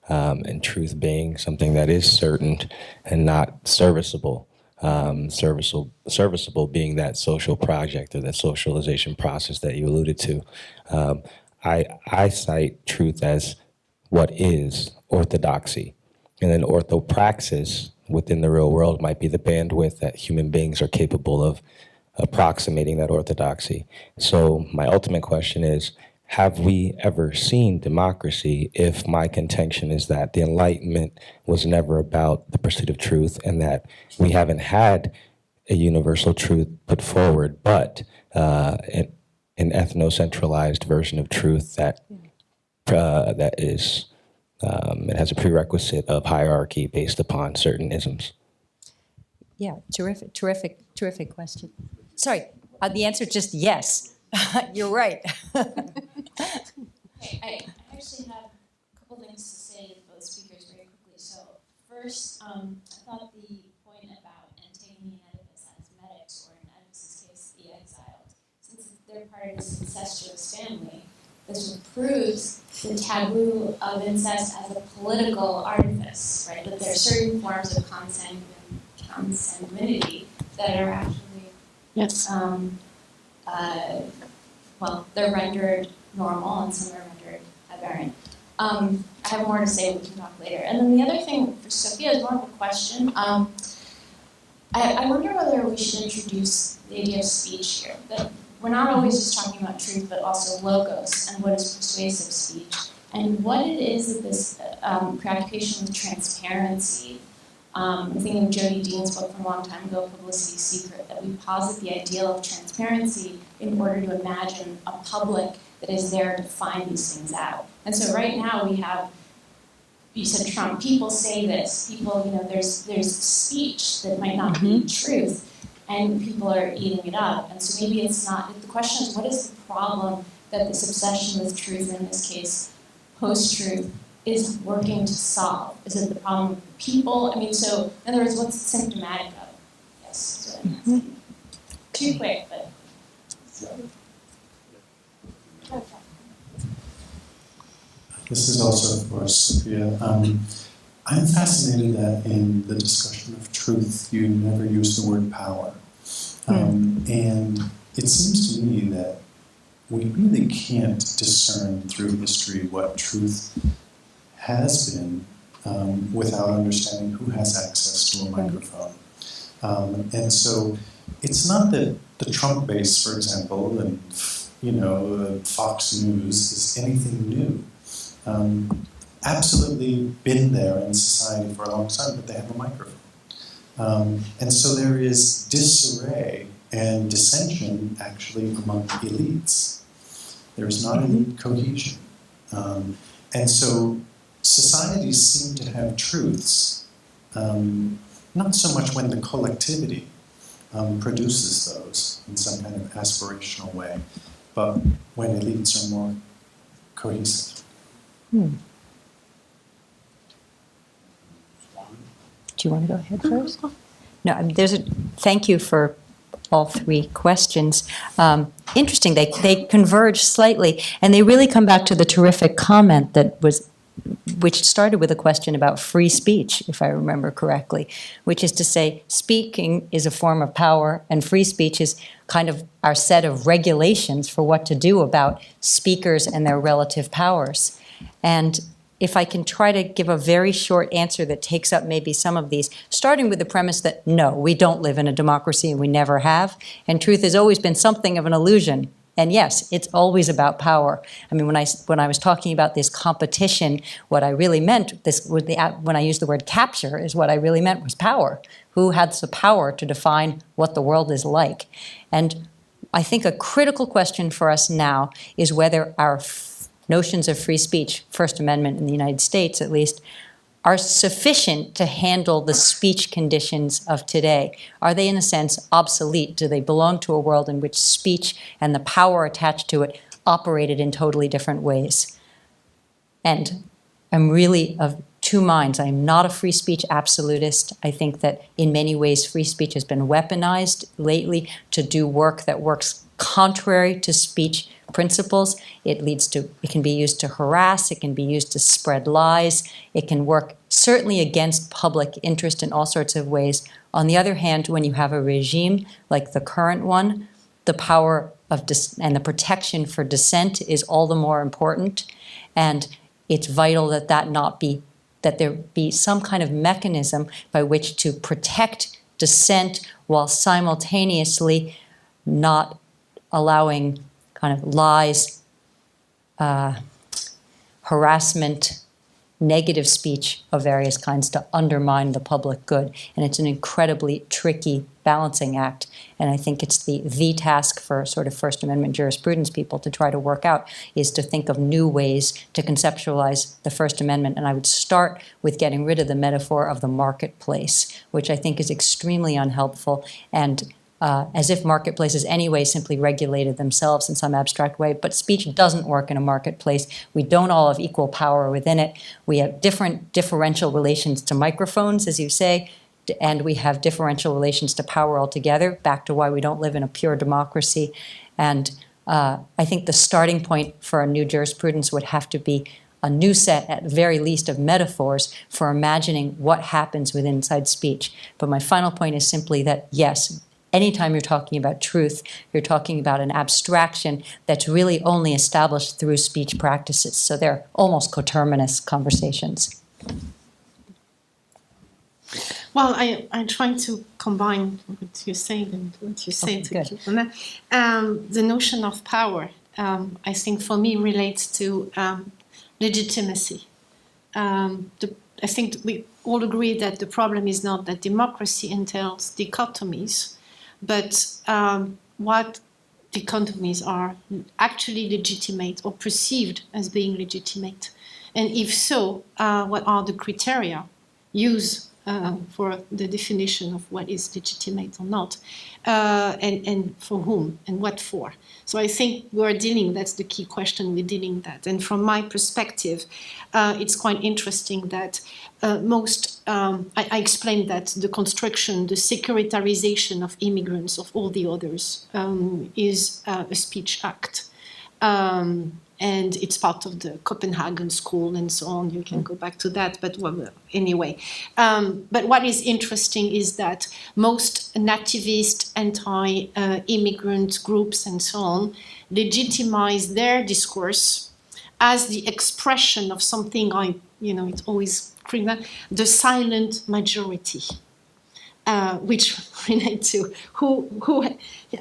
and truth being something that is certain and not serviceable, serviceable being that social project or that socialization process that you alluded to, I cite truth as what is orthodoxy. And then orthopraxis within the real world might be the bandwidth that human beings are capable of approximating that orthodoxy. So my ultimate question is, have we ever seen democracy if my contention is that the Enlightenment was never about the pursuit of truth and that we haven't had a universal truth put forward, but an ethnocentralized version of truth that is, it has a prerequisite of hierarchy based upon certain isms? Yeah, terrific question. Sorry, the answer is just yes. You're right. I actually have a couple things to say to both speakers very quickly. So first, I thought the point about Antinomy and Oedipus as medics, or in Oedipus' case, the exiled, since they're part of this incestuous family, this proves the taboo of incest as a political artifice, right? That there are certain forms of consanguinity that are actually, Yes. well, they're rendered normal and some are rendered aberrant. I have more to say, we can talk later. And then the other thing for Sophia is more of a question. I wonder whether we should introduce the idea of speech here. That we're not always just talking about truth, but also logos and what is persuasive speech. And what it is that this preoccupation with transparency. I'm thinking of Jody Dean's book from a long time ago, Publicity's Secret, that we posit the ideal of transparency in order to imagine a public that is there to find these things out. And so right now we have, you said Trump, people say this, people, there's speech that might not be truth, and people are eating it up. And so maybe it's not, the question is, what is the problem that this obsession with truth, in this case, post-truth, is working to solve? Is it the problem of the people? I mean, so in other words, what's symptomatic of? Yes. So too quick, but. This is also for Sophia. I'm fascinated that in the discussion of truth, you never use the word power. And it seems to me that we really can't discern through history what truth has been without understanding who has access to a microphone. And so it's not that the Trump base, for example, and Fox News is anything new. Absolutely been there in society for a long time, but they have a microphone. And so there is disarray and dissension actually among elites. There's not elite cohesion. And so societies seem to have truths, not so much when the collectivity produces those in some kind of aspirational way, but when elites are more cohesive. Do you want to go ahead first? No, thank you for all 3 questions. Interesting, they converge slightly, and they really come back to the terrific comment which started with a question about free speech, if I remember correctly, which is to say speaking is a form of power, and free speech is kind of our set of regulations for what to do about speakers and their relative powers. And if I can try to give a very short answer that takes up maybe some of these, starting with the premise that no, we don't live in a democracy and we never have, and truth has always been something of an illusion And yes, it's always about power. I mean, when I was talking about this competition, what I really meant, when I used the word capture, is what I really meant was power. Who has the power to define what the world is like? And I think a critical question for us now is whether our notions of free speech, First Amendment in the United States at least, are sufficient to handle the speech conditions of today. Are they, in a sense, obsolete? Do they belong to a world in which speech and the power attached to it operated in totally different ways? And I'm really of two minds. I am not a free speech absolutist. I think that in many ways free speech has been weaponized lately to do work that works contrary to speech principles. It can be used to harass, it can be used to spread lies, it can work certainly against public interest in all sorts of ways. On the other hand, when you have a regime like the current one, the power of and the protection for dissent is all the more important, and it's vital that there be some kind of mechanism by which to protect dissent while simultaneously not allowing kind of lies, harassment, negative speech of various kinds to undermine the public good. And it's an incredibly tricky balancing act. And I think it's the task for sort of First Amendment jurisprudence people to try to work out, is to think of new ways to conceptualize the First Amendment. And I would start with getting rid of the metaphor of the marketplace, which I think is extremely unhelpful, and as if marketplaces anyway simply regulated themselves in some abstract way. But speech doesn't work in a marketplace. We don't all have equal power within it. We have different differential relations to microphones, as you say, and we have differential relations to power altogether, back to why we don't live in a pure democracy. And I think the starting point for a new jurisprudence would have to be a new set, at very least, of metaphors for imagining what happens with inside speech. But my final point is simply that, yes, anytime you're talking about truth, you're talking about an abstraction that's really only established through speech practices. So they're almost coterminous conversations. Well, I'm trying to combine what you said and what you said. Okay, The notion of power, I think for me, relates to legitimacy. I think we all agree that the problem is not that democracy entails dichotomies, but what dichotomies are actually legitimate or perceived as being legitimate. And if so, what are the criteria used for the definition of what is legitimate or not, and for whom and what for. So I think that's the key question, we're dealing with that. And from my perspective, it's quite interesting that I explained that the construction, the securitarization of immigrants, of all the others, is a speech act. And it's part of the Copenhagen School and so on. You can go back to that, but well, anyway. But what is interesting is that most nativist, anti-immigrant groups and so on legitimize their discourse as the expression of something it's always the silent majority. Which relate to who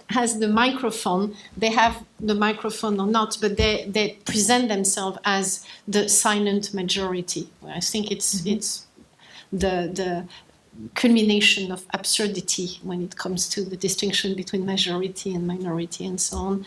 has the microphone. They have the microphone or not, but they present themselves as the silent majority. I think it's the culmination of absurdity when it comes to the distinction between majority and minority and so on.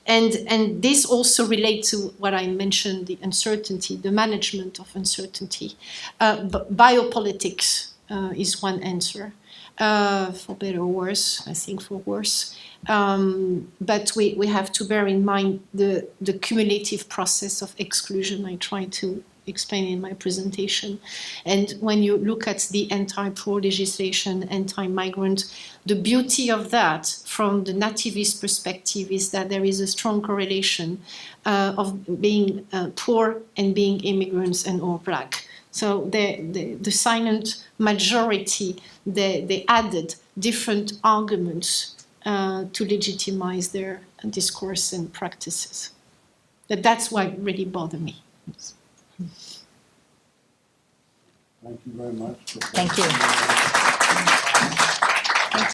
And this also relates to what I mentioned, the uncertainty, the management of uncertainty. Biopolitics is one answer, for better or worse, I think for worse. But we have to bear in mind the cumulative process of exclusion I tried to explain in my presentation. And when you look at the anti-poor legislation, anti-migrant, the beauty of that from the nativist perspective is that there is a strong correlation of being poor and being immigrants and or black. So the silent majority, they added different arguments to legitimize their discourse and practices. That's what really bothered me. Thank you very much. Thank you.